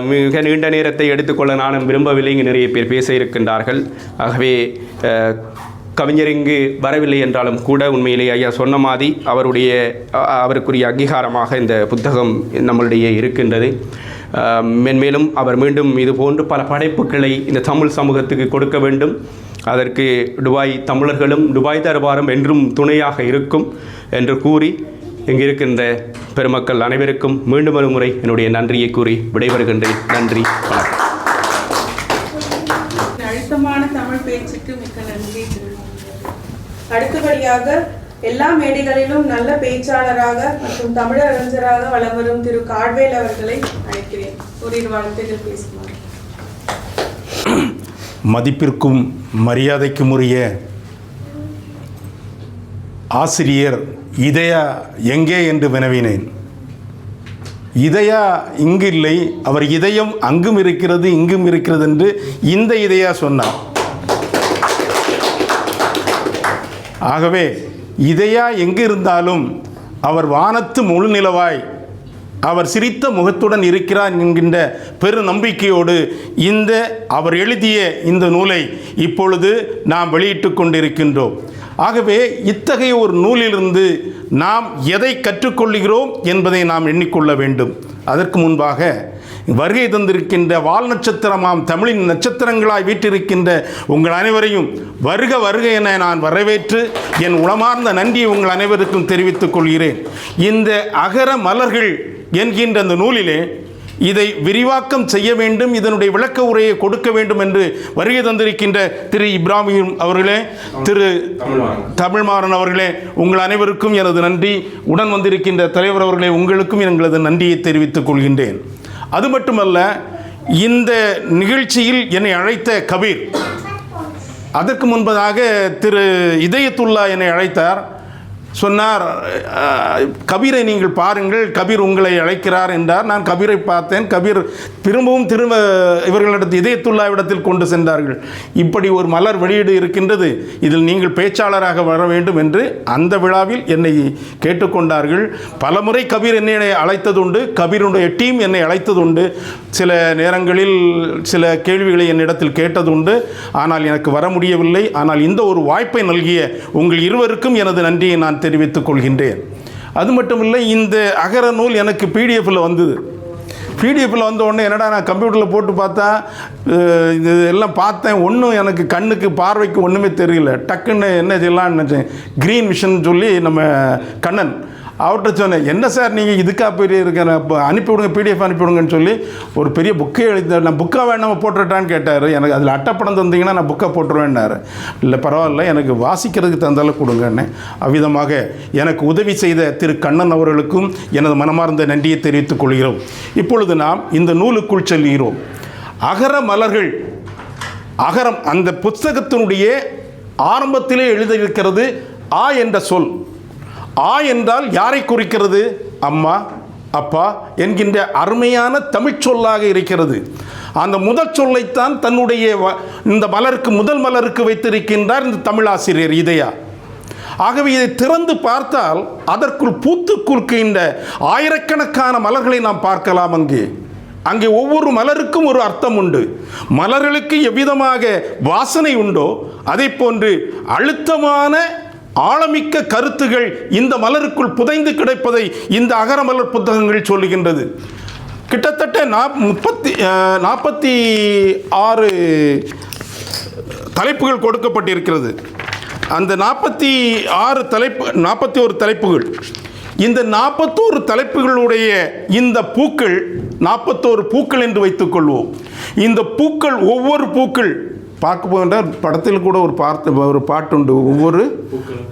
மிக நீண்ட நேரத்தை எடுத்துக்கொள்ள நானும் விரும்பவில்லை. இங்கு நிறைய பேர் பேச இருக்கின்றார்கள். ஆகவே கவிஞர் இங்கு வரவில்லை என்றாலும் கூட உண்மையிலே ஐயா சொன்ன மாதிரி அவருக்குரிய அங்கீகாரமாக இந்த புத்தகம் நம்மளுடைய இருக்கின்றது. மென்மேலும் அவர் மீண்டும் இது போன்று பல படைப்புகளை இந்த தமிழ் சமூகத்துக்கு கொடுக்க வேண்டும். அதற்கு துபாய் தமிழர்களும் துபாய் தர்பாரும் என்றும் துணையாக இருக்கும் என்று கூறி இங்கிருக்கின்ற பெருமக்கள் அனைவருக்கும் மீண்டும் ஒரு முறை என்னுடைய நன்றியை கூறி விடைபெறுகின்றேன். நன்றி, வணக்கம். அழுத்தமான தமிழ் பேச்சுக்கு மிக்க நன்றி. அடுத்தபடியாக எல்லா மேடைகளிலும் நல்ல பேச்சாளராக மற்றும் தமிழறிஞராக வலம் வரும் திரு கார்வேல் அவர்களை அழைக்கிறேன். ஒரு வார்த்தைகள் பேசுவார். மதிப்பிற்கும் மரியாதைக்கும் உரிய ஆசிரியர் இதயா எங்கே என்று வினவினேன். இதயா இங்கு இல்லை, அவர் இதயம் அங்கும் இருக்கிறது இங்கும் இருக்கிறது என்று இந்த இதயா சொன்னார். ஆகவே இதயா எங்கு இருந்தாலும் அவர் வானத்து முழு நிலவாய் அவர் சிரித்த முகத்துடன் இருக்கிறார் என்கின்ற பெரு நம்பிக்கையோடு அவர் எழுதிய இந்த நூலை இப்பொழுது நாம் வெளியிட்டு கொண்டிருக்கின்றோம். ஆகவே இத்தகைய ஒரு நூலிலிருந்து நாம் எதை கற்றுக்கொள்கிறோம் என்பதை நாம் எண்ணிக்கொள்ள வேண்டும். அதற்கு முன்பாக வருகை தந்திருக்கின்ற வால் நட்சத்திரமாம் தமிழின் நட்சத்திரங்களாய் வீற்றிருக்கின்ற உங்கள் அனைவரையும் வருக வருக என நான் வரவேற்று என் உளமார்ந்த நன்றியை உங்கள் அனைவருக்கும் தெரிவித்துக் கொள்கிறேன். இந்த அகர மலர்கள் என்கின்ற அந்த நூலிலே இதை விரிவாக்கம் செய்ய வேண்டும், இதனுடைய விளக்க உரையை கொடுக்க வேண்டும் என்று வருகை தந்திருக்கின்ற திரு இப்ராஹிம் அவர்களே, திரு தமிழ்மாறன் அவர்களே, உங்கள் அனைவருக்கும் எனது நன்றி. உடன் வந்திருக்கின்ற தலைவர் அவர்களே, உங்களுக்கும் எங்களது நன்றியை தெரிவித்துக் கொள்கின்றேன். அது மட்டுமல்ல, இந்த நிகழ்ச்சியில் என்னை அழைத்த கபீர், அதற்கு முன்பதாக திரு இதயத்துல்லா என்னை அழைத்தார். சொன்னார், கபீரை நீங்கள் பாருங்கள், கபீர் உங்களை அழைக்கிறார் என்றார். நான் கபீரை பார்த்தேன். கபீர் திரும்ப இவர்களிடத்தில் இதயத்துல்லாவிடத்தில் கொண்டு சென்றார்கள். இப்படி ஒரு மலர் வெளியீடு இருக்கின்றது, இதில் நீங்கள் பேச்சாளராக வர வேண்டும் என்று அந்த விழாவில் என்னை கேட்டுக்கொண்டார்கள். பலமுறை கபீர் என்னை அழைத்ததுண்டு, கபீருடைய டீம் என்னை அழைத்ததுண்டு, சில நேரங்களில் சில கேள்விகளை என்னிடத்தில் கேட்டதுண்டு. ஆனால் எனக்கு வர முடியவில்லை. ஆனால் இந்த ஒரு வாய்ப்பை நல்கிய உங்கள் இருவருக்கும் எனது நன்றியை நான் தெரிவித்துக் கொள்கின்றேன். அது மட்டுமில்லை, இந்த அகர நூல் எனக்கு பிடிஎஃப்பில் வந்தது. பிடிஎஃப்பில் வந்த உடனே என்னடா நான் கம்ப்யூட்டரில் போட்டு பார்த்தா இது எல்லாம் பார்த்தேன், ஒன்றும் எனக்கு கண்ணுக்கு பார்வைக்கு ஒன்றுமே தெரியல. டக்குன்னு என்ன செய்யலான்னு நினச்சேன், க்ரீன் விஷன் சொல்லி நம்ம கண்ணன் அவர்கிட்ட சொன்னேன், என்ன சார் நீங்கள் இதுக்காக பெரிய இருக்கேன், அனுப்பிவிடுங்க, பிடிஎஃப் அனுப்பிவிடுங்கன்னு சொல்லி ஒரு பெரிய புக்கே எழுதி, நான் புக்காக வேணாமல் போட்டுட்டான்னு கேட்டார். எனக்கு அதில் அட்டைப்படம் தந்தீங்கன்னா நான் புக்கை போட்டுருவேன்னாரு. இல்லை பரவாயில்ல, எனக்கு வாசிக்கிறதுக்கு தந்தாலும் கொடுங்கன்னு. அவ்விதமாக எனக்கு உதவி செய்த திரு கண்ணன் அவர்களுக்கும் எனது மனமார்ந்த நன்றியை தெரிவித்துக் கொள்கிறோம். இப்பொழுது நாம் இந்த நூலுக்குள் செல்கிறோம். அகர மலர்கள், அகரம் அந்த புத்தகத்தினுடைய ஆரம்பத்திலே எழுதியிருக்கிறது ஆ என்ற சொல். ஆ என்றால் யாரை குறிக்கிறது? அம்மா, அப்பா என்கின்ற அருமையான தமிழ் சொல்லாக இருக்கிறது. அந்த முதல் சொல்லைத்தான் தன்னுடைய இந்த மலருக்கு, முதல் மலருக்கு வைத்திருக்கின்றார் இந்த தமிழாசிரியர் இதயா. ஆகவே இதை திறந்து பார்த்தால் அதற்குள் பூத்து குறுக்கின்ற ஆயிரக்கணக்கான மலர்களை நாம் பார்க்கலாம். அங்கே ஒவ்வொரு மலருக்கும் ஒரு அர்த்தம் உண்டு. மலர்களுக்கு எவ்விதமாக வாசனை உண்டோ அதே போன்று அழுத்தமான ஆழமிக்க கருத்துகள் இந்த மலருக்குள் புதைந்து கிடைப்பதை இந்த அகரமலர் புத்தகங்கள் சொல்லுகின்றது. கிட்டத்தட்ட 46 தலைப்புகள் கொடுக்கப்பட்டிருக்கிறது. அந்த 41 தலைப்புகள், இந்த 41 தலைப்புகளுடைய இந்த பூக்கள் 41 பூக்கள் என்று வைத்துக்கொள்வோம். இந்த பூக்கள், ஒவ்வொரு பூக்கள் பார்க்க போகின்ற படத்தில் கூட ஒரு பாட்டு உண்டு, ஒவ்வொரு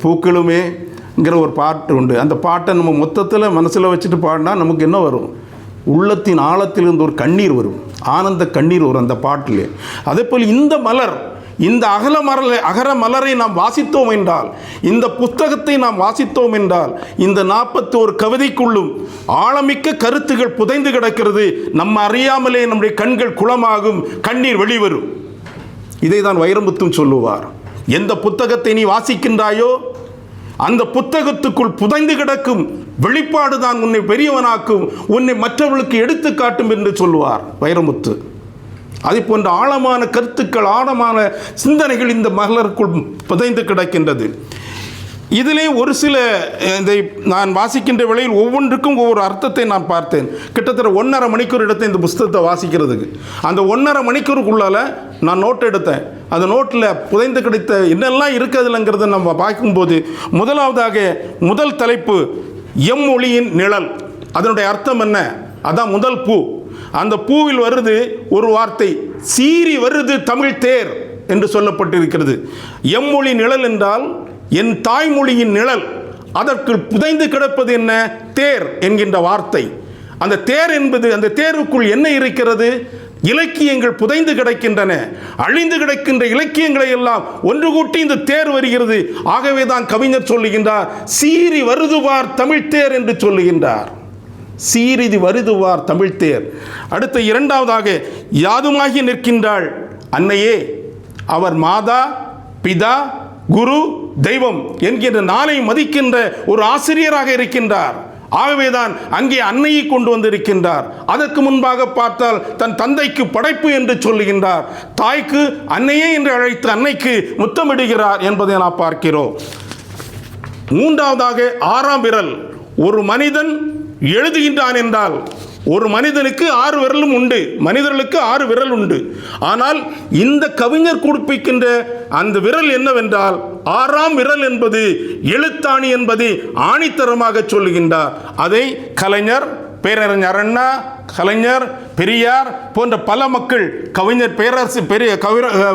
பூக்களுமேங்கிற ஒரு பாட்டு உண்டு. அந்த பாட்டை நம்ம மொத்தத்தில் மனசில் வச்சுட்டு பாடினா நமக்கு என்ன வரும்? உள்ளத்தின் ஆழத்திலிருந்து ஒரு கண்ணீர் வரும், ஆனந்த கண்ணீர் வரும் அந்த பாட்டில். அதே போல் இந்த மலர், இந்த அகர மலரை நாம் வாசித்தோம் என்றால், இந்த புத்தகத்தை நாம் வாசித்தோம் என்றால், இந்த 41 கவிதைக்குள்ளும் ஆழமிக்க கருத்துகள் புதைந்து கிடக்கிறது. நம்ம அறியாமலே நம்முடைய கண்கள் குளமாகும், கண்ணீர் வெளிவரும். இதை தான் வைரமுத்தும் சொல்லுவார். எந்த புத்தகத்தை நீ வாசிக்கின்றாயோ அந்த புத்தகத்துக்குள் புதைந்து கிடக்கும் வெளிப்பாடு தான் உன்னை பெரியவனாக்கும், உன்னை மற்றவர்களுக்கு எடுத்து காட்டும் என்று சொல்லுவார் வைரமுத்து. அதை போன்ற ஆழமான கருத்துக்கள், ஆழமான சிந்தனைகள் இந்த மலருக்குள் புதைந்து கிடக்கின்றது. இதிலே ஒரு சில இதை நான் வாசிக்கின்ற வேளையில் ஒவ்வொன்றுக்கும் ஒவ்வொரு அர்த்தத்தை நான் பார்த்தேன். கிட்டத்தட்ட 1.5 மணிக்கூர் எடுத்தேன் இந்த புத்தகத்தை வாசிக்கிறதுக்கு. அந்த 1.5 மணிக்கூருக்குள்ளால் நான் நோட் எடுத்தேன். அந்த நோட்டில் புதைந்து கிடைத்த என்னெல்லாம் இருக்குதுங்கிறத நம்ம பார்க்கும்போது, முதலாவதாக முதல் தலைப்பு எம்மொழியின் நிழல். அதனுடைய அர்த்தம் என்ன? அதான் முதல் பூ. அந்த பூவில் வருது ஒரு வார்த்தை, சீறி வருது தமிழ் தேர் என்று சொல்லப்பட்டிருக்கிறது. எம்மொழி நிழல் என்றால் என் தாய்மொழியின் நிழல். அதற்கு புதைந்து கிடப்பது என்ன? தேர் என்கின்ற வார்த்தை. அந்த தேர் என்பது, அந்த தேருக்குள் என்ன இருக்கிறது? இலக்கியங்கள் புதைந்து கிடக்கின்றன. அழிந்து கிடக்கின்ற இலக்கியங்களை எல்லாம் ஒன்று கூட்டி இந்த தேர் வருகிறது. ஆகவே தான் கவிஞர் சொல்லுகின்றார், சீறி வருதுவார் தமிழ் தேர் என்று சொல்லுகின்றார். சீரிதி வருதுவார் தமிழ் தேர். அடுத்த இரண்டாவதாக யாதுமாகி நிற்கின்றாள் அன்னையே. அவர் மாதா, பிதா, குரு, தெய்வம் என்கின்ற நாளை மதிக்கின்ற ஒரு ஆசிரியராக இருக்கின்றார். ஆகவேதான் அங்கே அன்னையை கொண்டு வந்திருக்கின்றார். அதற்கு முன்பாக பார்த்தால் தன் தந்தைக்கு படைப்பு என்று சொல்லுகின்றார். தாய்க்கு அன்னையே என்று அழைத்து அன்னைக்கு முத்தமிடுகிறார் என்பதை நாம் பார்க்கிறோம். மூன்றாவதாக 6ஆம் விரல். ஒரு மனிதன் எழுதுகின்றான் என்றால் ஒரு மனிதனுக்கு 6 விரலும் உண்டு, மனிதர்களுக்கு 6 விரல் உண்டு. ஆனால் இந்த கவிஞர் குறிப்பிக்கின்ற அந்த விரல் என்னவென்றால் 6ஆம் விரல் என்பது எழுத்தாணி என்பதை ஆணித்தரமாக சொல்லுகின்றார். அதை கலைஞர், பேரறிஞர் அண்ணா, கலைஞர், பெரியார் போன்ற பல மக்கள், கவிஞர் பேரரசு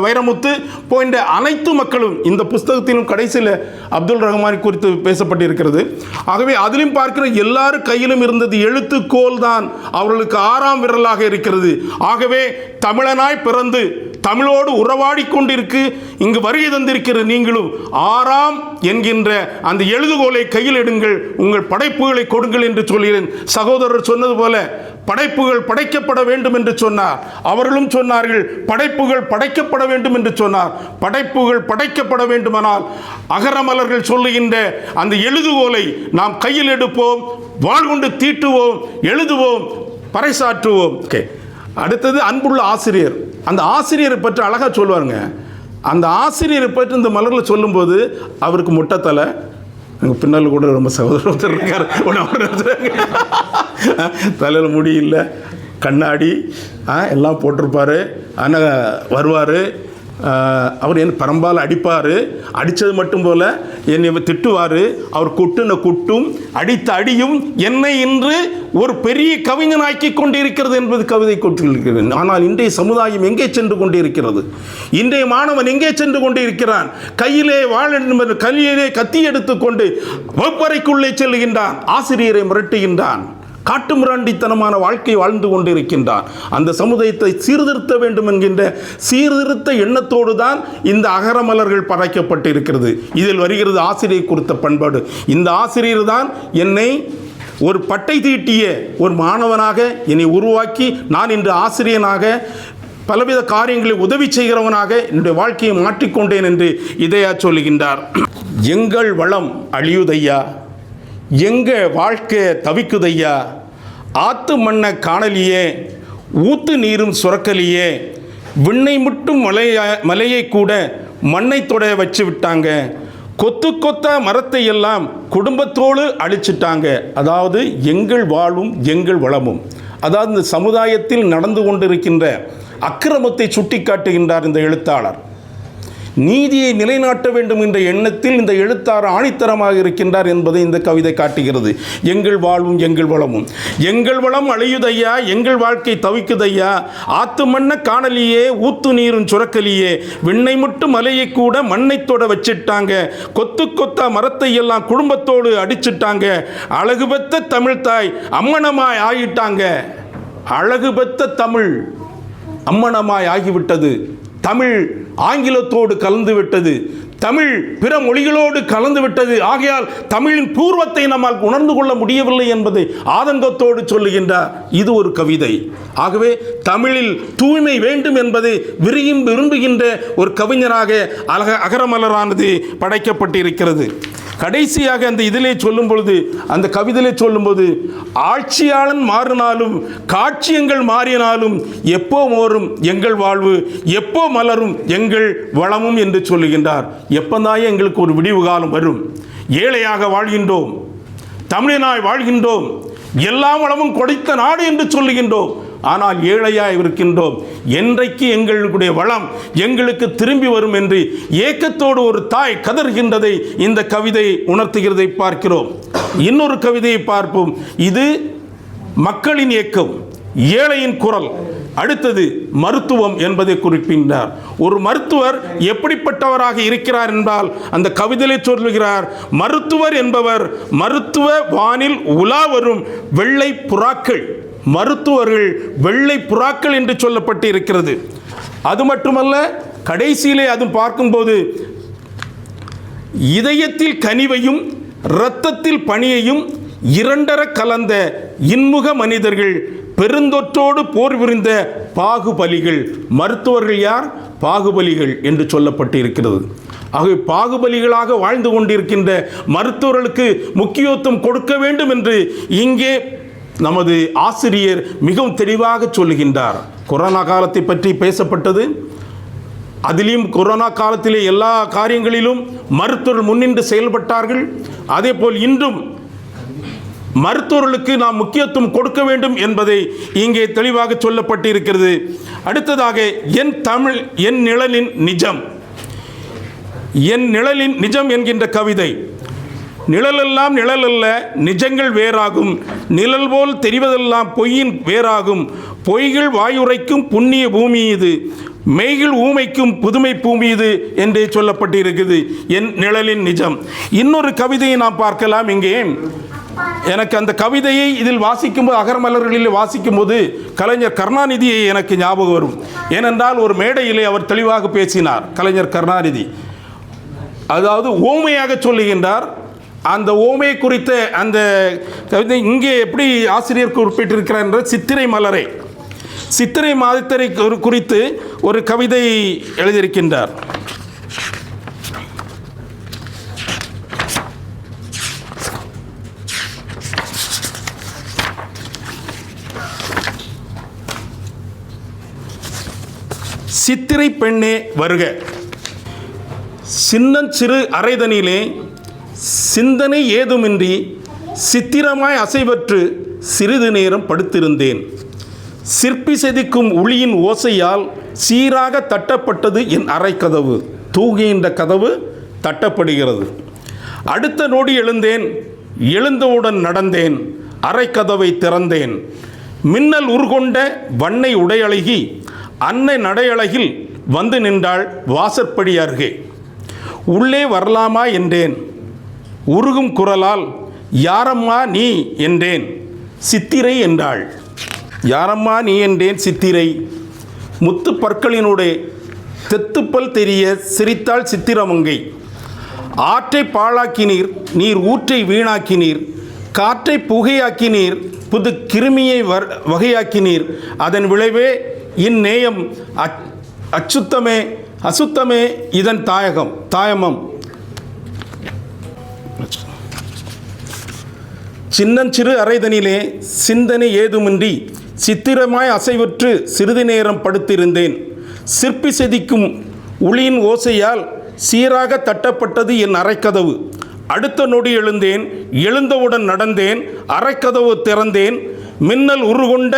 வைரமுத்து போன்ற அனைத்து மக்களும் இந்த புஸ்தகத்திலும் கடைசியில் அப்துல் ரஹ்மான் குறித்து பேசப்பட்டிருக்கிறது. ஆகவே அதிலும் பார்க்கிற எல்லாரும் கையிலும் இருந்தது எழுத்துக்கோல் தான் அவர்களுக்கு 6ஆம் விரலாக இருக்கிறது. ஆகவே தமிழனாய் பிறந்து தமிழோடு உறவாடி கொண்டிருக்கு இங்கு வருகை தந்திருக்கிற நீங்களும் 6ஆம் என்கின்ற அந்த எழுதுகோலை கையில் எடுங்கள், உங்கள் படைப்புகளை கொடுங்கள் என்று சொல்கிறேன். சகோதரர் சொன்னது போல படைப்புகள் படைக்கப்பட வேண்டும் என்று சொன்னார். அவர்களும் சொன்னார்கள் படைப்புகள் படைக்கப்பட வேண்டும் என்று சொன்னார். படைப்புகள் படைக்கப்பட வேண்டுமானால் அகரமலர்கள் சொல்லுகின்ற அந்த எழுதுகோலை நாம் கையில் எடுப்போம், வாழ்கொண்டு தீட்டுவோம், எழுதுவோம், பறைசாற்றுவோம். ஓகே. அடுத்தது அன்புள்ள ஆசிரியர். அந்த ஆசிரியரை பற்றி அழகாக சொல்லுவாருங்க. அந்த ஆசிரியரை பற்றி இந்த மலரில் சொல்லும்போது அவருக்கு முட்டைத்தலை, எங்கள் பின்னால் கூட ரொம்ப சகோதரர் இருக்கார், தலையில் முடி இல்லை, கண்ணாடி எல்லாம் போட்டிருப்பார். ஆனால் வருவார், அவர் என் பரம்பால் அடிப்பார். அடித்தது மட்டும் போல் என்னை திட்டுவார். அவர் குட்டுன குட்டும் அடித்த அடியும் என்னை இன்று ஒரு பெரிய கவிஞனாக்கி கொண்டிருக்கிறது என்பது கவிதை கொண்டிருக்கிறது. ஆனால் இன்றைய சமுதாயம் எங்கே சென்று கொண்டிருக்கிறது? இன்றைய மாணவன் எங்கே சென்று கொண்டிருக்கிறான்? கையிலே கையிலே கத்தி எடுத்துக்கொண்டு வகுப்பறைக்குள்ளே செல்லுகின்றான், ஆசிரியரை மிரட்டுகின்றான், காட்டு மிராண்டித்தனமான வாழ்க்கை வாழ்ந்து கொண்டிருக்கின்றான். அந்த சமுதாயத்தை சீர்திருத்த வேண்டும் என்கின்ற சீர்திருத்த எண்ணத்தோடு தான் இந்த அகரமலர்கள் படைக்கப்பட்டிருக்கிறது. இதில் வருகிறது ஆசிரியர் குறித்த பண்பாடு. இந்த ஆசிரியர் தான் என்னை ஒரு பட்டை தீட்டிய ஒரு மாணவனாக என்னை உருவாக்கி நான் இன்று ஆசிரியனாக பலவித காரியங்களை உதவி செய்கிறவனாக என்னுடைய வாழ்க்கையை மாற்றிக்கொண்டேன் என்று இதையா சொல்லுகின்றார். எங்கள் வளம் அழியுதையா, எங்க வாழ்க்கை தவிக்குதையா, ஆத்து மண்ணை காணலியே, ஊத்து நீரும் சுரக்கலியே, விண்ணை முட்டும் மலையை கூட மண்ணை தொட வச்சு விட்டாங்க, கொத்து கொத்த மரத்தை எல்லாம் குடும்பத்தோடு அழிச்சிட்டாங்க. அதாவது எங்கள் வாழ்வும் எங்கள் வளமும், அதாவது இந்த சமுதாயத்தில் நடந்து கொண்டிருக்கின்ற அக்கிரமத்தை சுட்டி காட்டுகின்றார் இந்த எழுத்தாளர். நீதியை நிலைநாட்ட வேண்டும் என்ற எண்ணத்தில் இந்த எழுத்தாளர் ஆணித்தரமாக இருக்கின்றார் என்பதை இந்த கவிதை காட்டுகிறது. எங்கள் வாழ்வும் எங்கள் வளமும். எங்கள் வளம் அழியுதையா, எங்கள் வாழ்க்கை தவிக்குதையா, ஆத்து மண்ணை காணலியே, ஊத்து நீரும் சுரக்கலியே, விண்ணை முட்டு மலையை கூட மண்ணை தொட வச்சிட்டாங்க, கொத்து கொத்தா மரத்தை எல்லாம் குடும்பத்தோடு அடிச்சிட்டாங்க, அழகு பெத்த தமிழ் தாய் அம்மனமாய் ஆகிட்டாங்க. அழகு பெத்த தமிழ் அம்மனமாய் ஆகிவிட்டது. தமிழ் ஆங்கிலத்தோடு கலந்து விட்டது, தமிழ் பிற மொழிகளோடு கலந்து விட்டது. ஆகையால் தமிழின் பூர்வத்தை நம்மால் உணர்ந்து கொள்ள முடியவில்லை என்பதை ஆதங்கத்தோடு சொல்லுகின்றார். இது ஒரு கவிதை. ஆகவே தமிழில் தூய்மை வேண்டும் என்பதை விரும்புகின்ற ஒரு கவிஞராக அகரமலரானது படைக்கப்பட்டிருக்கிறது. கடைசியாக அந்த இதிலே சொல்லும் பொழுது, அந்த கவிதையிலே சொல்லும்போது, ஆட்சியாளன் மாறினாலும் காட்சியங்கள் மாறினாலும் எப்போ மோரும் எங்கள் வாழ்வு, எப்போ மலரும் எங்கள் வளமும் என்று சொல்லுகின்றார். எப்பந்தாயே எங்களுக்கு ஒரு விடிவு காலம் வரும்? ஏழையாக வாழ்கின்றோம், தமிழனாய் வாழ்கின்றோம், எல்லா வளமும் கொடுத்த நாடு என்று சொல்லுகின்றோம், ஆனால் ஏழையாய் இருக்கின்றோம். என்றைக்கு எங்களுடைய வளம் எங்களுக்கு திரும்பி வரும் என்று ஏக்கத்தோடு ஒரு தாய் கதறுகின்றதை இந்த கவிதை உணர்த்துகிறதை பார்க்கிறோம். இன்னொரு கவிதையை பார்ப்போம். இது மக்களின் இயக்கம், ஏழையின் குரல். அடுத்தது மருத்துவம் என்பதை குறிப்பிட்டார். ஒரு மருத்துவர் எப்படிப்பட்டவராக இருக்கிறார் என்றால் அந்த கவிதையிலே சொல்லுகிறார், மருத்துவர் என்பவர் மருத்துவ வானில் உலா வரும் வெள்ளை புறாக்கள். மருத்துவர்கள் வெள்ளை புறாக்கள் என்று சொல்லப்பட்டு இருக்கிறது. அது மட்டுமல்ல, கடைசியிலே அது பார்க்கும்போது இதயத்தில் கனிவையும் இரத்தத்தில் பனியையும் இரண்டர கலந்த இன்முக மனிதர்கள், பெருந்தொற்றோடு போர் புரிந்த பாகுபலிகள். மருத்துவர்கள் யார்? பாகுபலிகள் என்று சொல்லப்பட்டு இருக்கிறது. ஆகவே பாகுபலிகளாக வாழ்ந்து கொண்டிருக்கின்ற மருத்துவர்களுக்கு முக்கியத்துவம் கொடுக்க வேண்டும் என்று இங்கே நமது ஆசிரியர் மிகவும் தெளிவாக சொல்லுகின்றார். கொரோனா காலத்தை பற்றி பேசப்பட்டது. அதிலும் கொரோனா காலத்திலே எல்லா காரியங்களிலும் மருத்துவர்கள் முன்னின்று செயல்பட்டார்கள். அதேபோல் இன்றும் மருத்துவர்களுக்கு நாம் முக்கியத்துவம் கொடுக்க வேண்டும் என்பதை இங்கே தெளிவாக சொல்லப்பட்டிருக்கிறது. அடுத்ததாக என் தமிழ் என் நிழலின் நிஜம். என் நிழலின் நிஜம் என்கின்ற கவிதை. நிழலெல்லாம் நிழலல்ல, நிஜங்கள் வேறாகும். நிழல் போல் தெரிவதெல்லாம் பொய்யின் வேறாகும். பொய்கள் வாயுரைக்கும் புண்ணிய பூமி இது, மெய்கள் ஊமைக்கும் புதுமை பூமி இது என்று சொல்லப்பட்டிருக்குது. என் நிழலின் நிஜம். இன்னொரு கவிதையை நாம் பார்க்கலாம். இங்கே எனக்கு அந்த கவிதையை இதில் வாசிக்கும்போது, அகரமலர்களில் வாசிக்கும்போது கலைஞர் கருணாநிதியை எனக்கு ஞாபகம் வரும். ஏனென்றால் ஒரு மேடையிலே அவர் தெளிவாக பேசினார். கலைஞர் கருணாநிதி அதாவது ஓமையாக சொல்லுகின்றார். அந்த ஓமை குறித்த அந்த கவிதை இங்கே எப்படி ஆசிரியர் குறிப்பிட்டிருக்கிறார் என்ற சித்திரை மலரை, சித்திரை மாதத்தை குறித்து ஒரு கவிதை எழுதியிருக்கின்றார். சித்திரை பெண்ணே வருக. சின்னஞ்சிறு அறைதனிலே சிந்தனை ஏதுமின்றி சித்திரமாய் அசைவற்று சிறிது நேரம் படுத்திருந்தேன். சிற்பி செதுக்கும் உளியின் ஓசையால் சீராக தட்டப்பட்டது என் அறை கதவு. தூங்குகின்ற கதவு தட்டப்படுகிறது. அடுத்த நொடி எழுந்தேன். எழுந்தவுடன் நடந்தேன். அறை கதவை திறந்தேன். மின்னல் உருகொண்ட வண்ணை உடையழகி அன்னை நடையழகில் வந்து நின்றாள் வாசற்படி அருகே. உள்ளே வரலாமா என்றேன். உருகும் குரலால் யாரம்மா நீ என்றேன். சித்திரை என்றாள். யாரம்மா நீ என்றேன். சித்திரை. முத்து பற்களினுடைய தெத்துப்பல் தெரிய சிரித்தாள் சித்திரமங்கை. ஆற்றை பாழாக்கினீர், நீர் ஊற்றை வீணாக்கினீர், காற்றை புகையாக்கினீர், புது கிருமியை வகையாக்கினீர். அதன் விளைவே இந்நேயம் அச்சுத்தமே அசுத்தமே இதன் தாயமம். சின்னஞ்சிறு அறைதனிலே சிந்தனை ஏதுமின்றி சித்திரமாய் அசைவற்று சிறிது நேரம் படுத்திருந்தேன். சிற்பி செதிக்கும் உளியின் ஓசையால் சீராக தட்டப்பட்டது என் அறைக்கதவு. அடுத்த நொடி எழுந்தேன். எழுந்தவுடன் நடந்தேன். அறைக்கதவு திறந்தேன். மின்னல் உருகொண்ட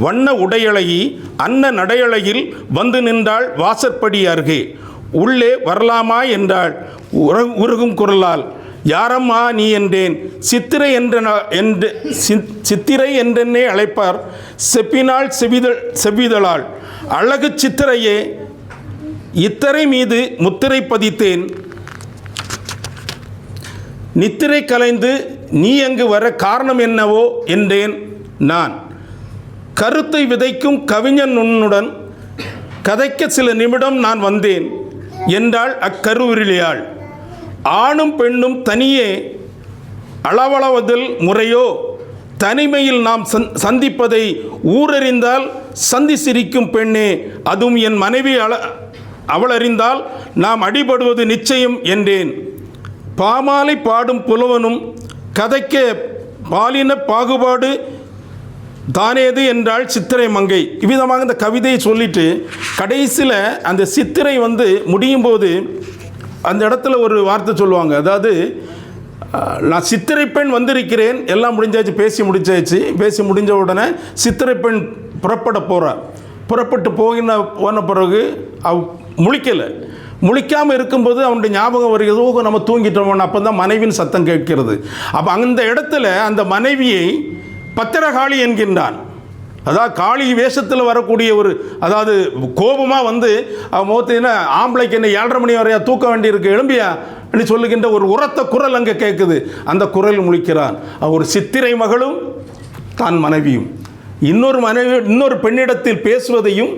வண்ண உடையழகி அன்ன நடையழகில் வந்து நின்றாள் வாசற்படி அருகே. உள்ளே வரலாமா என்றாள் உருகும் குரலால். யாரம்மா நீ என்றேன். சித்திரை என்றென்னே அழைப்பார் செப்பினாள் செவ்விதழாள். அழகு சித்திரையே இத்தரை மீது முத்திரை பதித்தேன். நித்திரை கலைந்து நீ அங்கு வர காரணம் என்னவோ என்றேன் நான். கருத்தை விதைக்கும் கவிஞன் உன்னுடன் கதைக்க சில நிமிடம் நான் வந்தேன் என்றாள் அக்கருவிரியாள். ஆணும் பெண்ணும் தனியே அளவளவதில் முறையோ, தனிமையில் நாம் சந்திப்பதை ஊரறிந்தால் சந்தி சிரிக்கும் பெண்ணே, அதுவும் என் மனைவி அவள் அறிந்தால் நாம் அடிபடுவது நிச்சயம் என்றேன். பாமாலை பாடும் புலவனும் கதைக்க பாலின பாகுபாடு தானேது என்றாள் சித்திரை மங்கை. இவ்விதமாக இந்த கவிதையை சொல்லிட்டு கடைசியில் அந்த சித்திரை முடியும் போது அந்த இடத்துல ஒரு வார்த்தை சொல்லுவாங்க. அதாவது நான் சித்திரை பெண் வந்திருக்கிறேன், எல்லாம் முடிஞ்சாச்சு, பேசி முடிஞ்ச உடனே சித்திரை பெண் புறப்பட போகிறார். புறப்பட்டு போன பிறகு முழிக்காமல் இருக்கும்போது அவனுடைய ஞாபகம் வருகிறது, நம்ம தூங்கிட்டோம். அப்போ தான் மனைவியின் சத்தம் கேட்கிறது. அப்போ அந்த இடத்துல அந்த மனைவியை பத்திரகாளி என்கின்றான். அதாவது காளி வேஷத்தில் வரக்கூடிய அதாவது கோபமாக அவன் முகத்தின ஆம்பளைக்கு என்ன 7:30 மணி வரையா தூக்க வேண்டியிருக்கு, எழும்பியா அப்படி சொல்லுகின்ற ஒரு உரத்த குரல் அங்கே கேட்குது. அந்த குரல் முழிக்கிறான். ஒரு சித்திரை மகளும் தான் மனைவியும் இன்னொரு பெண்ணிடத்தில் பேசுவதையும்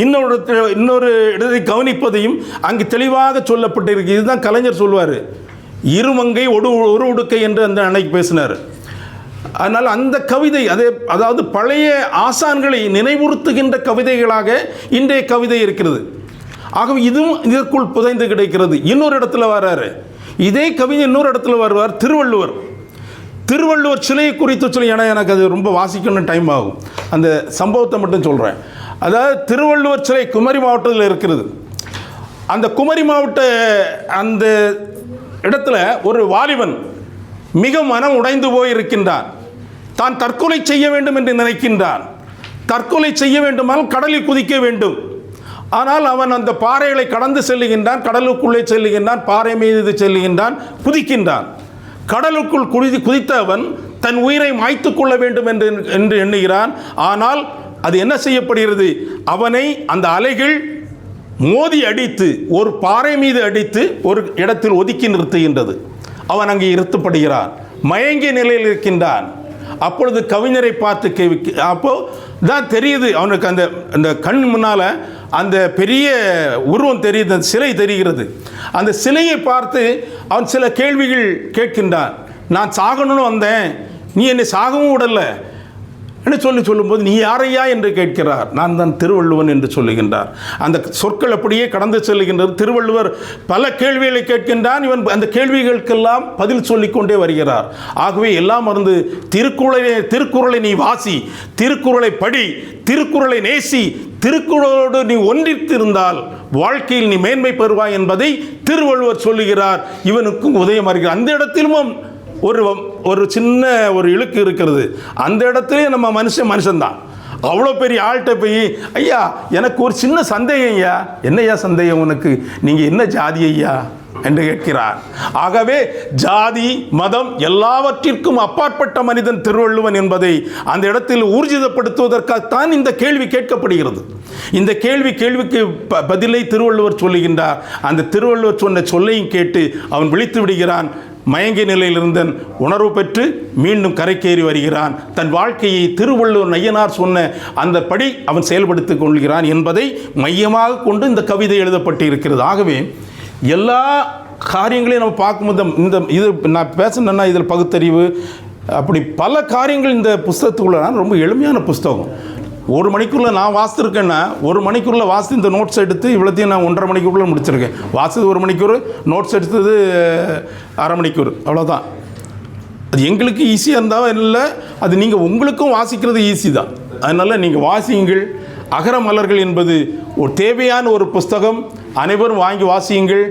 இன்னொரு இடத்தை கவனிப்பதையும் அங்கு தெளிவாக சொல்லப்பட்டிருக்கு. இதுதான் கலைஞர் சொல்வார், இருமங்கை ஒரு உடுக்கை என்று அந்த அன்னைக்கு பேசினார். அதனால் அந்த கவிதை அதாவது பழைய ஆசான்களை நினைவுறுத்துகின்ற கவிதைகளாக இன்றைய கவிதை இருக்கிறது. ஆகவே இதுவும் இதற்குள் புதைந்து கிடைக்கிறது. இன்னொரு இடத்துல வர்றாரு, இதே கவிஞர் இன்னொரு இடத்துல வருவார், திருவள்ளுவர் சிலையை குறித்து சொல்லி. ஏன்னா எனக்கு அது ரொம்ப வாசிக்கணும்னு டைம் ஆகும், அந்த சம்பவத்தை மட்டும் சொல்கிறேன். அதாவது திருவள்ளுவர் சிலை குமரி மாவட்டத்தில் இருக்கிறது. அந்த குமரி மாவட்ட அந்த இடத்துல ஒரு வாலிபன் மிக மனம் உடைந்து போயிருக்கின்றான். தான் தற்கொலை செய்ய வேண்டும் என்று நினைக்கின்றான். தற்கொலை செய்ய வேண்டுமானால் கடலில் குதிக்க வேண்டும். ஆனால் அவன் அந்த பாறைகளை கடந்து செல்லுகின்றான், கடலுக்குள்ளே செல்லுகின்றான், பாறை மீது செல்லுகின்றான், குதிக்கின்றான். கடலுக்குள் குதித்த அவன் தன் உயிரை மாய்த்து கொள்ள வேண்டும் என்று எண்ணுகிறான். ஆனால் அது என்ன செய்யப்படுகிறது? அவனை அந்த அலைகள் மோதி அடித்து, ஒரு பாறை மீது அடித்து ஒரு இடத்தில் ஒதுக்கி நிறுத்துகின்றது. அவன் அங்கே இருத்தப்படுகிறான், மயங்கிய நிலையில் இருக்கின்றான். அப்பொழுது கவிஞரை பார்த்து அப்போ தான் தெரியுது அவனுக்கு, அந்த கண் முன்னால் அந்த பெரிய உருவம் தெரியுது, அந்த சிலை தெரிகிறது. அந்த சிலையை பார்த்து அவன் சில கேள்விகள் கேட்கின்றான். நான் சாகணும்னு வந்தேன், நீ என்னை சாகவும் விடலை என்று சொல்லும்போது, நீ யாரையா என்று கேட்கிறார். நான் தான் திருவள்ளுவன் என்று சொல்லுகின்றார். அந்த சொற்கள் அப்படியே கடந்து செல்லுகின்றது. திருவள்ளுவர் பல கேள்விகளை கேட்கின்றான். இவன் அந்த கேள்விகளுக்கெல்லாம் பதில் சொல்லிக்கொண்டே வருகிறார். ஆகவே எல்லாம் மறந்து திருக்குறளை நீ வாசி, திருக்குறளை படி, திருக்குறளை நேசி, திருக்குறளோடு நீ ஒன்றித்திருந்தால் வாழ்க்கையில் நீ மேன்மை பெறுவாய் என்பதை திருவள்ளுவர் சொல்லுகிறார். இவனுக்கும் உதயம் வருகிறார். அந்த இடத்திலும் ஒரு சின்ன ஒரு இழுக்கு இருக்கிறது. அந்த இடத்துலேயே நம்ம மனுஷன்தான். அவ்வளோ பெரிய ஆள்கிட்ட போய், ஐயா எனக்கு ஒரு சின்ன சந்தேகம் ஐயா. என்னையா சந்தேகம் உனக்கு? நீங்கள் என்ன ஜாதி ஐயா என்று கேட்கிறார். ஆகவே ஜாதி மதம் எல்லாவற்றிற்கும் அப்பாற்பட்ட மனிதன் திருவள்ளுவன் என்பதை அந்த இடத்தில் ஊர்ஜிதப்படுத்துவதற்காகத்தான் இந்த கேள்வி கேட்கப்படுகிறது. இந்த கேள்விக்கு பதிலை திருவள்ளுவர் சொல்லுகின்றார். அந்த திருவள்ளுவர் சொன்ன சொல்லையும் கேட்டு அவன் விழித்து விடுகிறான். மயங்கிய நிலையில் இருந்தன் உணர்வு பெற்று மீண்டும் கரைக்கேறி வருகிறான். தன் வாழ்க்கையை திருவள்ளுவர் நையனார் சொன்ன அந்த படி அவன் செயல்படுத்திக் கொள்கிறான் என்பதை மையமாக கொண்டு இந்த கவிதை எழுதப்பட்டு இருக்கிறது. ஆகவே எல்லா காரியங்களையும் நம்ம பார்க்கும்போது இது நான் பேசணுன்னா இதில் பகுத்தறிவு அப்படி பல காரியங்கள் இந்த புஸ்தகத்துக்குள்ள ரொம்ப எளிமையான புஸ்தகம். ஒரு மணிக்குள்ளே நான் வாசித்திருக்கேன்னா, ஒரு மணிக்குள்ளே வாசி இந்த நோட்ஸ் எடுத்து இவ்வளோத்தையும் நான் 1.5 மணிக்குள்ளே முடிச்சிருக்கேன். வாசித்தது 1 மணிக்கூர், நோட்ஸ் எடுத்தது 1/2 மணிக்கூர், அவ்வளோதான். அது எங்களுக்கு ஈஸியாக இருந்தால் இல்லை, அது நீங்கள் உங்களுக்கும் வாசிக்கிறது ஈஸி தான். அதனால் நீங்கள் வாசியுங்கள். அகர மலர்கள் என்பது ஒரு தேவையான ஒரு புஸ்தகம். அனைவரும் வாங்கி வாசியுங்கள்.